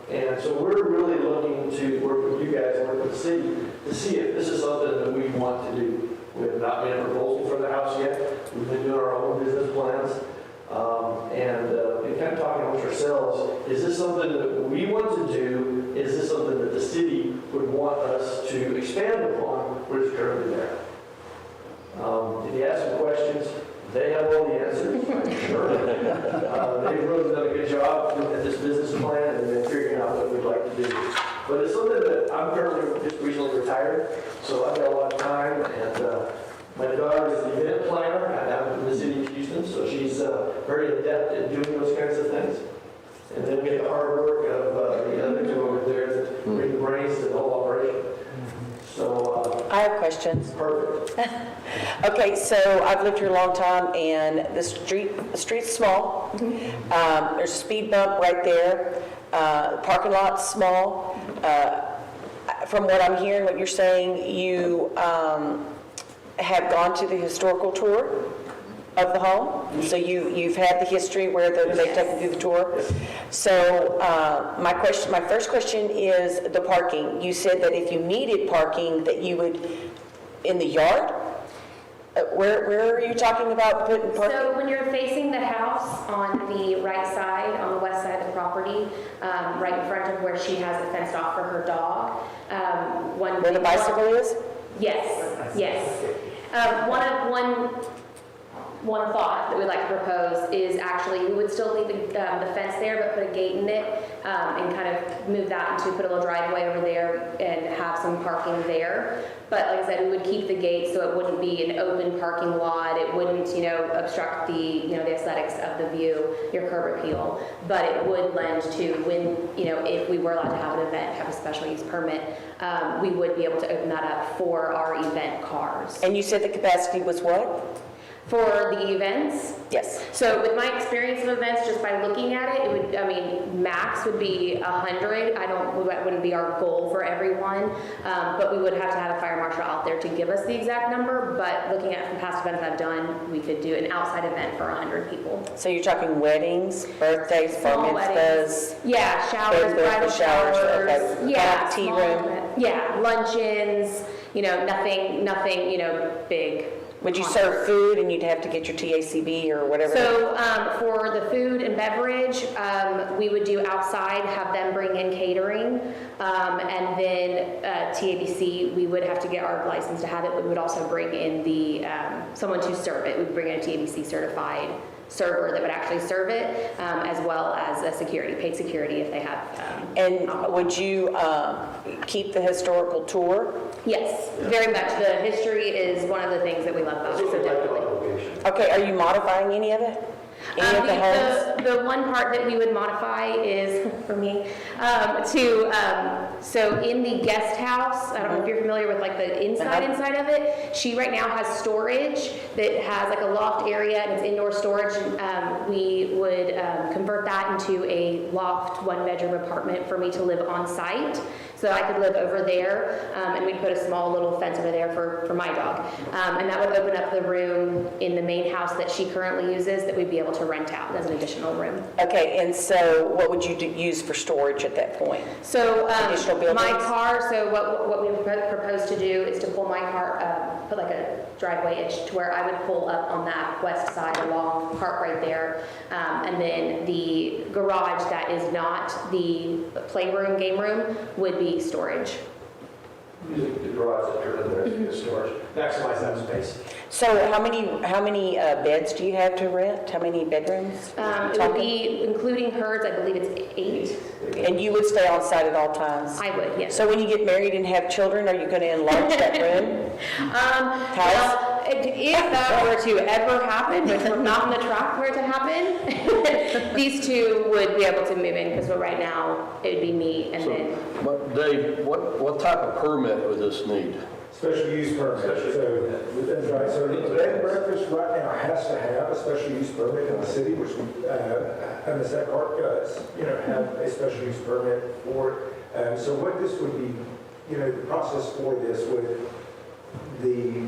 And so we're really looking to work with you guys, work with the city, to see if this is something that we want to do. We have not made a proposal for the house yet. We've been doing our own business plans. And kind of talking amongst ourselves, is this something that we want to do? Is this something that the city would want us to expand upon what is currently there? If you ask some questions, they have all the answers, I'm sure. They've really done a good job looking at this business plan and then figuring out what we'd like to do. But it's something that I'm currently just recently retired, so I've got a lot of time, and my daughter is the event planner out in the city of Houston, so she's very adept at doing those kinds of things. And then we get the hard work of the other two over there that bring the brains to the whole operation. So, I have questions. perfect. Okay, so I've lived here a long time, and the street's small. There's a speed bump right there. Parking lot's small. From what I'm hearing, what you're saying, you have gone to the historical tour of the home. So you've had the history where they've taken you the tour. So my first question is the parking. You said that if you needed parking, that you would in the yard. Where are you talking about putting parking? So when you're facing the house on the right side, on the west side of the property, right in front of where she has it fenced off for her dog. Where the bicycle is? Yes, yes. One thought that we'd like to propose is actually we would still leave the fence there, but put a gate in it and kind of move that into put a little driveway over there and have some parking there. But like I said, we would keep the gate so it wouldn't be an open parking lot. It wouldn't, obstruct the aesthetics of the view, your curb appeal. But it would lend to when, if we were allowed to have an event, have a special use permit, we would be able to open that up for our event cars. And you said the capacity was what? For the events? Yes. So with my experience of events, just by looking at it, max would be 100. That wouldn't be our goal for everyone, but we would have to have a fire marshal out there to give us the exact number. But looking at from past events I've done, we could do an outside event for 100 people. So you're talking weddings, birthdays, bar Small mitzvahs? weddings. Yeah, showers, bridal showers. Okay. Yeah, Tea small room. event. Yeah, luncheons. Nothing. Big. Would you serve food and you'd have to get your TACB or whatever? So for the food and beverage, we would do outside, have them bring in catering, and then TABC, we would have to get our license to have it, but we would also bring in the someone to serve it. We'd bring in a TABC certified server that would actually serve it, as well as a paid security if they have. And would you keep the historical tour? Yes, very much. The history is one of the things that we love about it, so definitely. Okay, are you modifying any of it? Any of the homes? The one part that we would modify is, for me, so in the guest house, I don't know if you're familiar with like the inside of it, she right now has storage that has like a loft area and it's indoor storage. We would convert that into a loft, 1-bedroom apartment for me to live on site. So I could live over there, and we'd put a small little fence over there for my dog. And that would open up the room in the main house that she currently uses that we'd be able to rent out as an additional room. Okay, and so what would you use for storage at that point? So Additional buildings? my car, so what we propose to do is to pull my car, put like a driveway edge to where I would pull up on that west side along, park right there. And then the garage that is not the playroom, game room, would be storage. Using the garage that turned into the storage, maximize that space. So how many beds do you have to rent? How many bedrooms? It would be, including hers, I believe it's 8. And you would stay on site at all times? I would, yes. So when you get married and have children, are you going to enlarge that room? Well, if that were to ever happen, which we're not on the track for it to happen, these two would be able to move in, because right now it would be me and then. But Dave, what type of permit would this need? Special use permit. So, that's right. So the bed and breakfast right now has to have a special use permit in the city, which MSF Park does, have a special use permit for it. So what this would be, the process for this would, The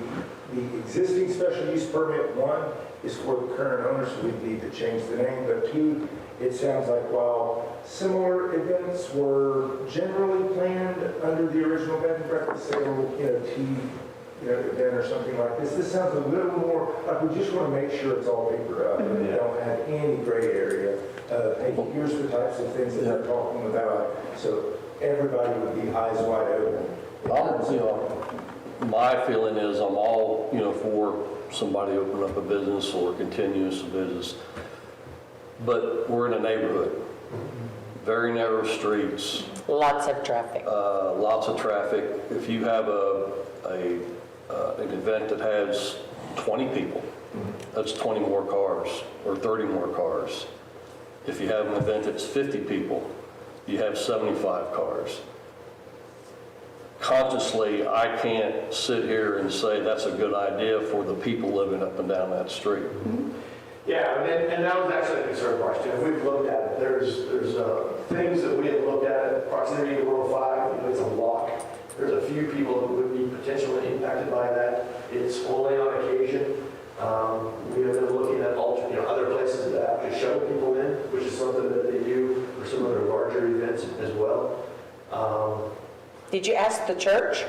existing special use permit, one, is for the current owners, so we need to change the name, but two, it sounds like while similar events were generally planned under the original bed and breakfast sale, tea, event or something like this sounds a little more, like we just want to make sure it's all paper up, and we don't have any gray area. Hey, here's the types of things that they're talking about, so everybody would be eyes wide open. My feeling is I'm all, for somebody opening up a business or continuous business. But we're in a neighborhood, very narrow streets, Lots of traffic. lots of traffic. If you have an event that has 20 people, that's 20 more cars or 30 more cars. If you have an event that's 50 people, you have 75 cars. Consciously, I can't sit here and say that's a good idea for the people living up and down that street. Yeah, and that was actually a concern question. If we've looked at it, there's things that we have looked at, proximity to 105, it's a walk. There's a few people that would be potentially impacted by that. It's only on occasion. We have been looking at other places that actually shuttle people in, which is something that they do for some other larger events as well. Did you ask the church?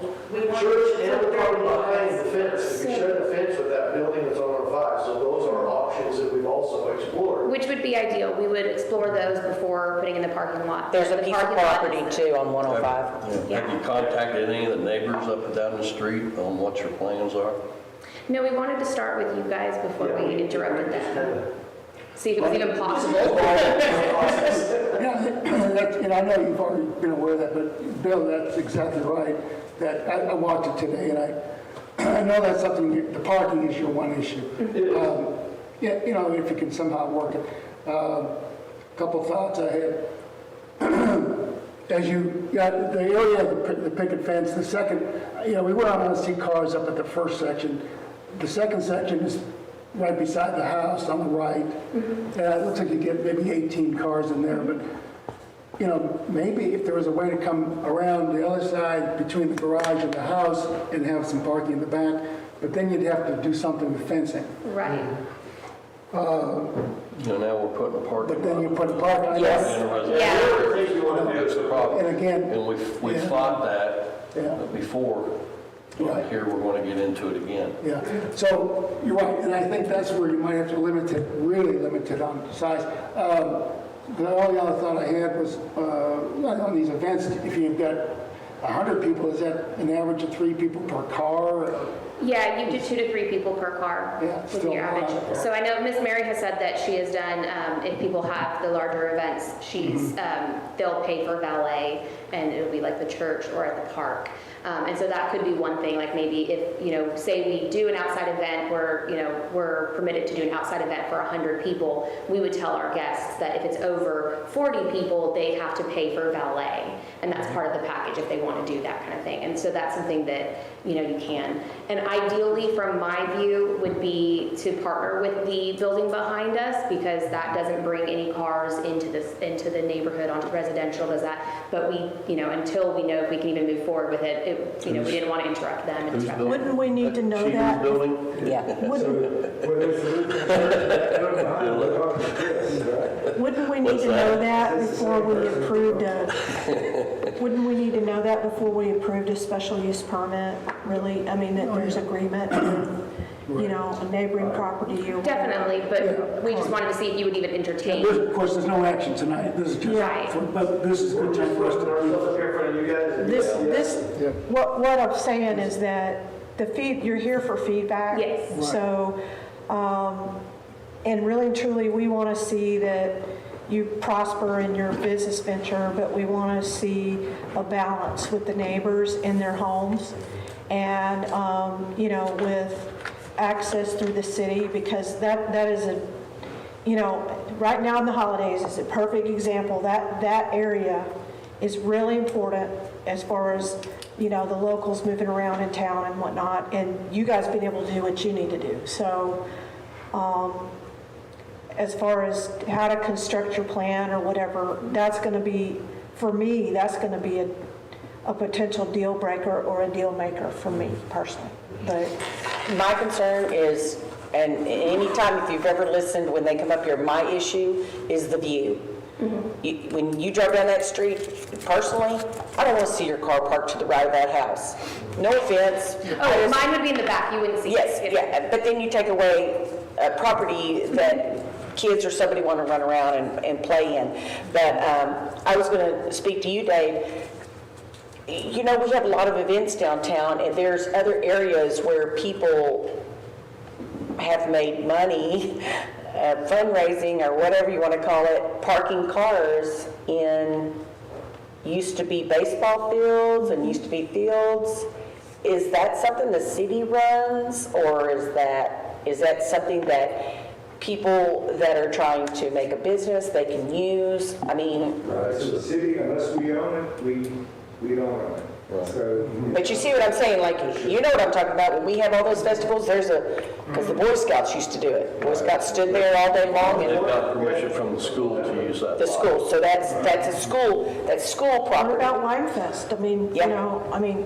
Church and the property behind the fence. We share the fence with that building that's on 105. So those are options that we've also explored. Which would be ideal. We would explore those before putting in the parking lot. There's a The piece of parking lot property is- too on 105. Have you contacted any of the neighbors up and down the street on what your plans are? No, we wanted to start with you guys before we interrupted them. See if it was even possible. And I know you've already been aware of that, but Bill, that's exactly right. That I watched it today, and I know that's something, the parking is your one issue. If you can somehow work it. Couple thoughts I had. As you got the area of the picket fence, the second, we went out to see cars up at the first section. The second section is right beside the house on the right. It looks like you get maybe 18 cars in there, but maybe if there was a way to come around the other side between the garage and the house and have some parking in the back, but then you'd have to do something with fencing. Right. Now we're putting a parking lot. But then you put parking. Yes. In a residential Yeah. area. That's the problem. And again. And we've fought that before. Right. Here we're going to get into it again. Yeah, so you're right, and I think that's where you might have to really limit it on size. The only other thought I had was, on these events, if you've got 100 people, is that an average of 3 people per car? Or? Yeah, you do 2 to 3 people per car Yeah, with still your a lot. average. So I know Miss Mary has said that she has done, if people have the larger events, they'll pay for valet, and it'll be like the church or at the park. And so that could be one thing, like maybe if, say we do an outside event where, we're permitted to do an outside event for 100 people, we would tell our guests that if it's over 40 people, they have to pay for valet. And that's part of the package if they want to do that kind of thing. And so that's something that, you can. And ideally, from my view, would be to partner with the building behind us, because that doesn't bring any cars into the neighborhood, onto residential, does that. But we, until we know if we can even move forward with it, we didn't want to interrupt them. Who's building? Wouldn't we need to know Cheater's that? building? Yeah. Wouldn't we need to know that before we approved wouldn't we need to know that before we approved a special use permit, really? I mean, that there's agreement with, a neighboring property or whatever. Definitely, but we just wanted to see if you would even entertain. Of course, there's no action tonight. This is just, Right. but this is a good time for us to Ourselves up here in front of you guys. What I'm saying is that you're here for feedback. Yes. Right. So, and really and truly, we want to see that you prosper in your business venture, but we want to see a balance with the neighbors in their homes and, with access through the city, because that is right now in the holidays is a perfect example. That area is really important as far as, the locals moving around in town and whatnot, and you guys being able to do what you need to do. So, as far as how to construct your plan or whatever, that's going to be, for me, that's going to be a potential deal breaker or a deal maker for me personally. But My concern is, and anytime if you've ever listened when they come up here, my issue is the view. When you drive down that street, personally, I don't want to see your car parked to the right of that house. No offense. Oh, mine would be in the back, you wouldn't see it. Yes, yeah, but then you take away property that kids or somebody want to run around and play in. But I was going to speak to you, Dave. You know, we have a lot of events downtown, and there's other areas where people have made money, fundraising or whatever you want to call it, parking cars in used to be baseball fields and used to be fields. Is that something the city runs, or is that something that people that are trying to make a business, they can use? I mean, Right, so the city, unless we own it, we don't own it. So, but you see what I'm saying, like, you know what I'm talking about, when we have all those festivals, because the Boy Scouts used to do it. Boy Scouts stood there all day long They've and got permission from the school to use that. the lot. school, so that's a school, that's school what property. about Wine Fest? I mean, Yeah. you know, I mean,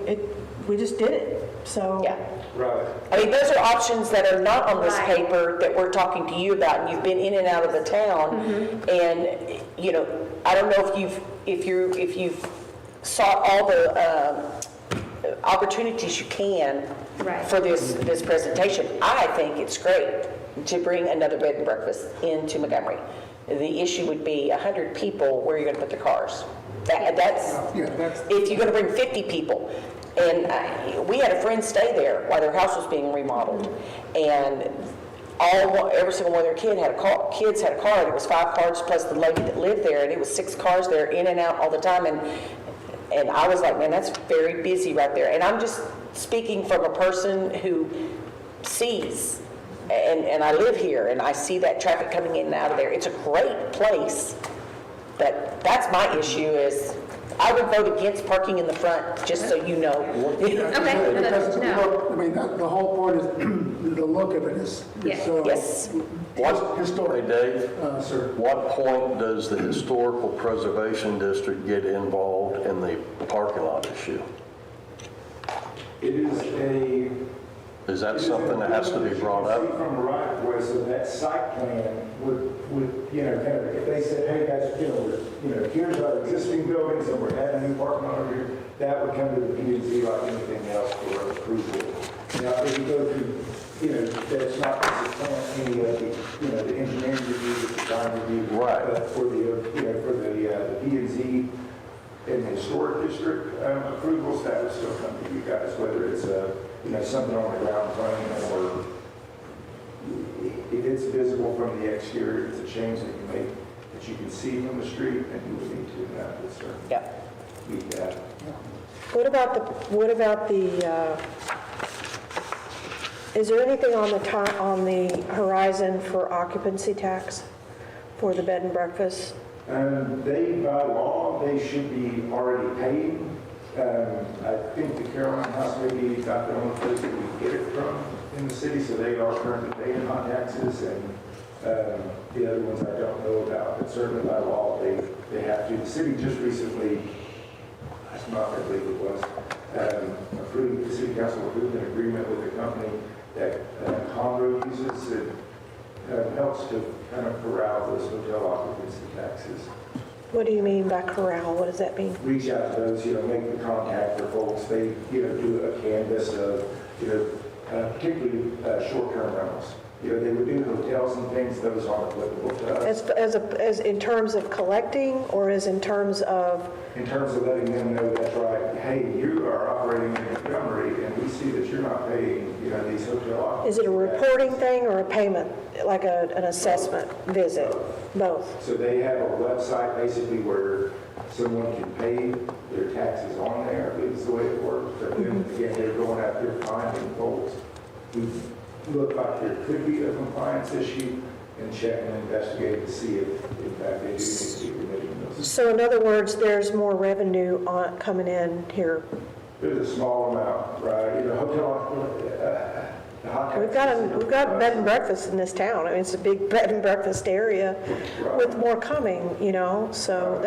we just did it, so. Yeah. right. I mean, those are options that are not on this Right. paper that we're talking to you about, and you've been in and out of the town. And, you know, I don't know if you've sought all the opportunities you can Right. for this presentation. I think it's great to bring another bed and breakfast into Montgomery. The issue would be 100 people, where are you going to put their cars? That's, Yeah, that's, if you're going to bring 50 people. And we had a friend stay there while their house was being remodeled. And every single one of their kids had a car, and it was 5 cars plus the lady that lived there, and it was 6 cars there in and out all the time. And I was like, man, that's very busy right there. And I'm just speaking from a person who sees, and I live here, and I see that traffic coming in and out of there. It's a great place, but that's my issue is, I would vote against parking in the front, just so you know. Okay, no, because, you no. know, I mean, the whole point is, the look of it is Yeah. so Yes. Hey, historic. Dave, Sir. what point does the Historical Preservation District get involved in the parking lot issue? It is Is that something that has to be brought See up? from the right of way, so that site plan would, you know, kind of, if they said, hey, guys, here's our existing buildings and we're adding a new parking lot over here, that would come to the P&Z like anything else for approval. Now, if you go through, that's not any of the, the engineering review, the design review. Right. But for the P&Z and the historic district approvals, that would still come to you guys, whether it's something on the ground plane, or if it's visible from the exterior, it's a change that you make, that you can see from the street, and you would need to have this, sir. Yeah. Meet that. What about the, is there anything on the horizon for occupancy tax for the bed and breakfast? They, by law, they should be already paid. I think the Caroline House may be about the only place that we get it from in the city, so they are currently paying on taxes, and the other ones I don't know about, but certainly by law, they have to. The city just recently, last month, I believe it was, approved, the city council approved an agreement with a company that Conroe uses that helps to kind of corral those hotel occupancy taxes. What do you mean by corral? What does that mean? Reach out to those, make the contact for folks. They, do a canvas of, particularly short-term rentals. They would do hotels and things, those aren't applicable to us. As in terms of collecting, or as in terms of, In terms of letting them know that's right, hey, you are operating in Montgomery, and we see that you're not paying, these hotel occupancy. is it a reporting thing or a payment, like an assessment visit? Both. So they have a website basically where someone can pay their taxes on there, is the way it works. But then again, they're going out there finding folks who look like there could be a compliance issue and check and investigate to see if in fact they do need to be remitting those. So in other words, there's more revenue coming in here. There's a small amount, right? Hotel, the hot We've got bed and breakfast in this town. I mean, it's a big bed and breakfast area with more coming, so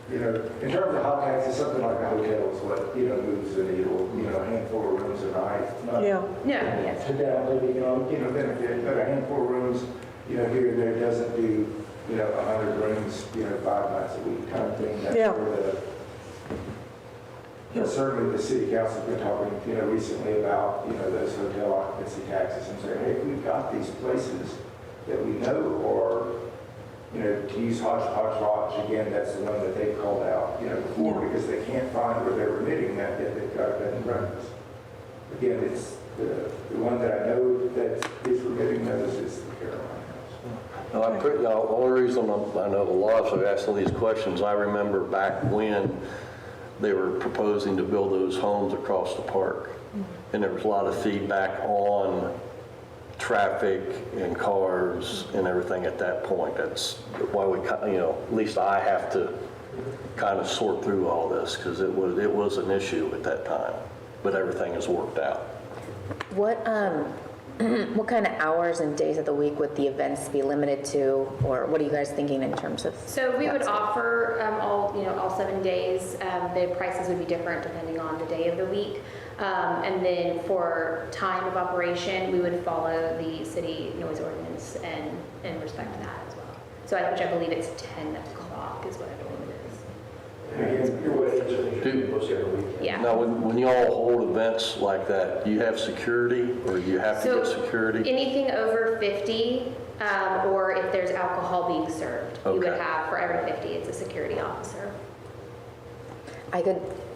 you know, in terms of hot taxes, something like a hotel is what, you know, moves the needle, you know, a handful of rooms a night. Not Yeah. Yeah, yes. to downplay the economic, you know, benefit, but a handful of rooms, you know, here and there doesn't do, you know, 100 rooms, you know, 5 nights a week kind of thing. That's Yeah. where you know, certainly the city council's been talking, you know, recently about, you know, those hotel occupancy taxes and saying, hey, we've got these places that we know are, you know, to use hodgepodge lodge, again, that's the one that they called out, you know, before, because they can't find where they're remitting that, yet they've got it in breakfast. Again, it's the one that I know that is remitting those is the Caroline House. Now, the only reason I know a lot of us are asking these questions, I remember back when they were proposing to build those homes across the park. And there was a lot of feedback on traffic and cars and everything at that point. That's why we, you know, at least I have to kind of sort through all this, because it was an issue at that time, but everything has worked out. What kind of hours and days of the week would the events be limited to, or what are you guys thinking in terms of? So we would that? offer all 7 days. The prices would be different depending on the day of the week. And then for time of operation, we would follow the city noise ordinance and respect that as well. So which I believe it's 10 o'clock is what I believe it is. Again, your way, Yeah. Now, when you all hold events like that, do you have security, or you have to get security? Anything over 50, or if there's alcohol being served, you would Okay. have for every 50, it's a security officer.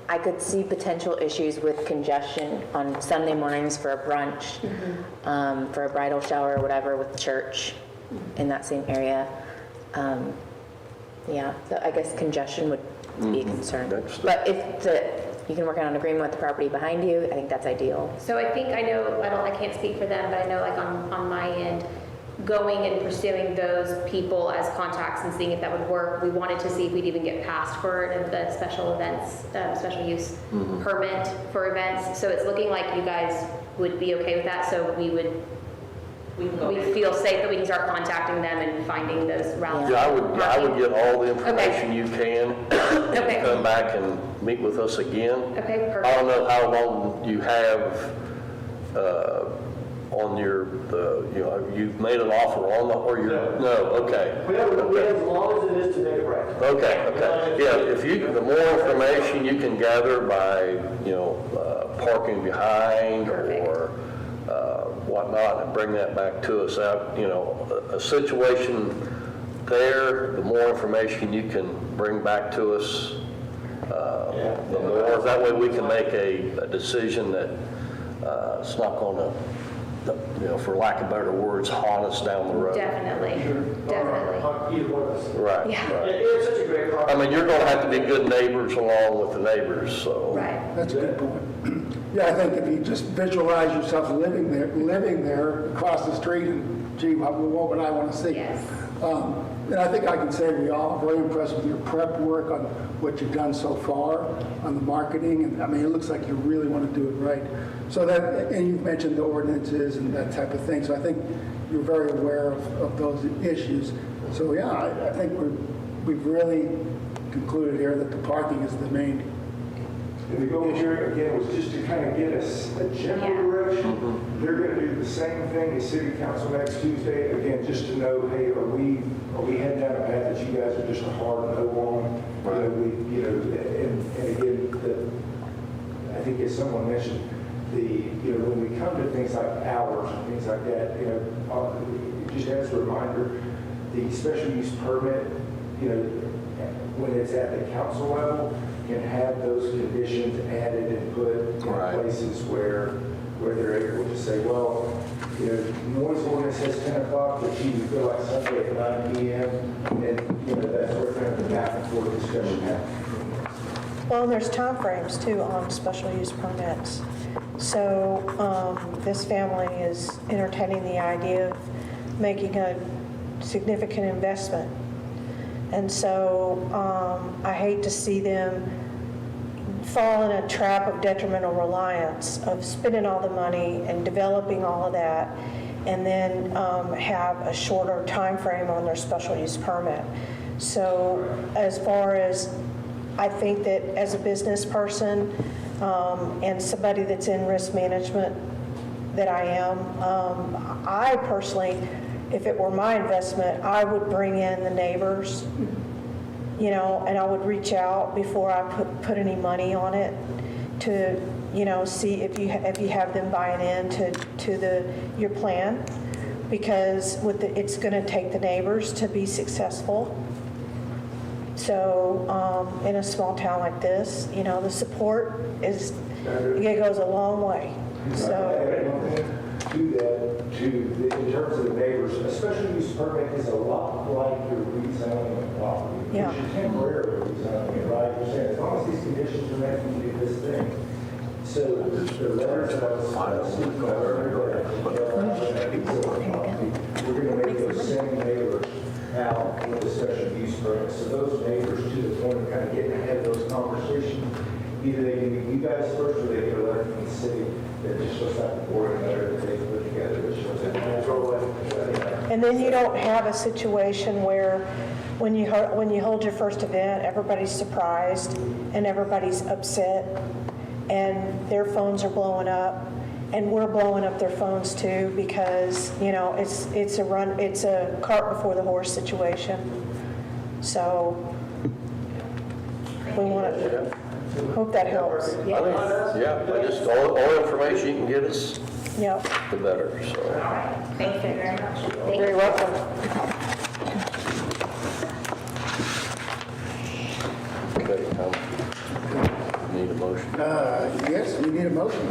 I could see potential issues with congestion on Sunday mornings for a brunch, for a bridal shower or whatever with church in that same area. Yeah, so I guess congestion would be a concern. Understood. But if you can work out an agreement with the property behind you, I think that's ideal. So I think I can't speak for them, but I know like on my end, going and pursuing those people as contacts and seeing if that would work. We wanted to see if we'd even get passed for the special events, special use permit for events. So it's looking like you guys would be okay with that. So we feel safe that we can start contacting them and finding those routes. Yeah, I would get all the information you can. Okay. Come back and meet with us again. Okay, perfect. I don't know how long you have on you've made an offer on the, or you're, no, okay. We have as long as it is today, right? Okay. Yeah, the more information you can gather by, parking behind or whatnot, and bring that back to us out, a situation there, the more information you can bring back to us, the more, that way we can make a decision that it's not going to, for lack of better words, haunt us down the road. Definitely, definitely. Either one of us. Right, Yeah. right. It's such a great I problem. mean, you're going to have to be good neighbors along with the neighbors, so. Right. That's a good point. Yeah, I think if you just visualize yourself living there across the street, and gee, what would I want to see? Yes. And I think I can say we all are very impressed with your prep work on what you've done so far on the marketing. And I mean, it looks like you really want to do it right. So that, and you've mentioned the ordinances and that type of thing. So I think you're very aware of those issues. So yeah, I think we've really concluded here that the parking is the main. And the goal here, again, was just to kind of get us a general Yeah. direction. They're going to do the same thing as city council next Tuesday, again, just to know, hey, are we heading down a path that you guys are just a hard no on? And again, I think as someone mentioned, when we come to things like hours and things like that, just as a reminder, the special use permit, when it's at the council level, can have those conditions added and put in Right. places where they're able to say, well, noise ordinance says 10 o'clock, but you feel like Sunday at 9 p.m., and, that's where kind of the back and forth discussion happens. Well, and there's timeframes too on special use permits. So this family is entertaining the idea of making a significant investment. And so I hate to see them fall in a trap of detrimental reliance, of spending all the money and developing all of that, and then have a shorter time frame on their special use permit. So as far as, I think that as a business person and somebody that's in risk management that I am, I personally, if it were my investment, I would bring in the neighbors, and I would reach out before I put any money on it to, see if you have them buying in to your plan, because it's going to take the neighbors to be successful. So in a small town like this, the support it goes a long way. So. To that, in terms of the neighbors, a special use permit is a lot like your rezoning of property. Yeah. Because you're temporarily rezoning it, right? You're saying, as long as these conditions are met, you do this thing. So the letters that I was speaking of earlier, we're going to make those same neighbors out with a special use permit. So those neighbors, to the point of kind of getting ahead of those conversations, either they can meet you guys first, or they get a letter from the city that just shows that board letter that they put together that shows that control. And then you don't have a situation where when you hold your first event, everybody's surprised and everybody's upset and their phones are blowing up and we're blowing up their phones too, because it's a cart before the horse situation. So we want to hope that helps. Just all information you can get us, Yep. the better, so. Thank you very much. Very welcome. Okay, need a motion? Yes, we need a motion.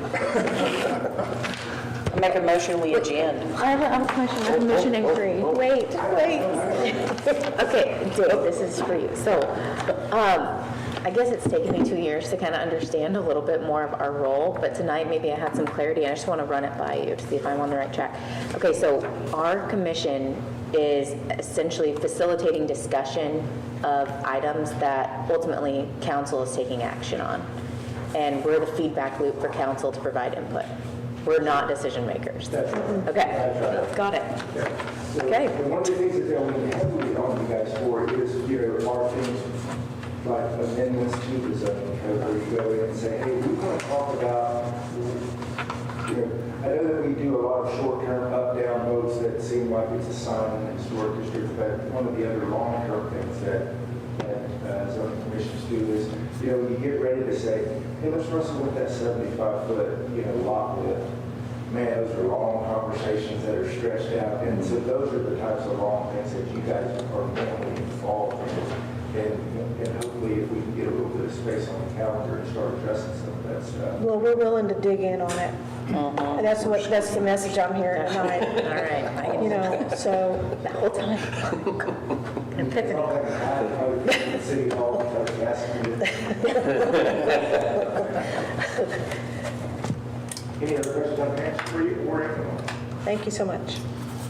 I make a motion, we adjourn. I have a question, I have a mission inquiry. Wait. Okay, Dave, this is for you. So, I guess it's taken me 2 years to kind of understand a little bit more of our role, but tonight maybe I had some clarity. I just want to run it by you to see if I'm on the right track. Okay, so our commission is essentially facilitating discussion of items that ultimately council is taking action on. And we're the feedback loop for council to provide input. We're not decision makers. Okay, got it. Okay. And one of the things that we heavily on you guys for is, our things like amendments to the zoning code, where you go in and say, hey, we want to talk about, I know that we do a lot of short-term up-down modes that seem like it's a sign in the historic district, but one of the other long-term things that zoning commissions do is, when you get ready to say, hey, let's wrestle with that 75-foot, lot width. Man, those are long conversations that are stretched out, and so those are the types of long things that you guys are normally involved in. And hopefully, if we can get a little bit of space on the calendar and start addressing some of that stuff. Well, we're willing to dig in on it. And that's the message I'm hearing tonight. All right. So. The whole time. An epiphany. City Hall, any other questions I can answer for you or anyone? Thank you so much.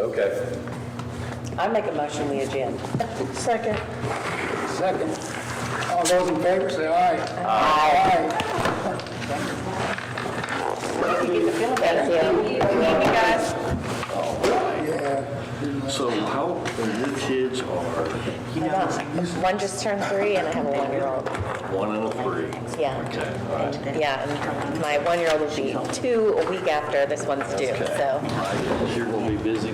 Okay. I make a motion, we adjourn. Second. Second. All those in favor, say aye. Aye. Thank you. guys. Yeah. So how, your kids are One just turned 3 and I have a 1-year-old. 1 and a 3? Yeah. Okay, all right. Yeah, and my 1-year-old will be 2 a week after this one's due, so. You're going to be busy.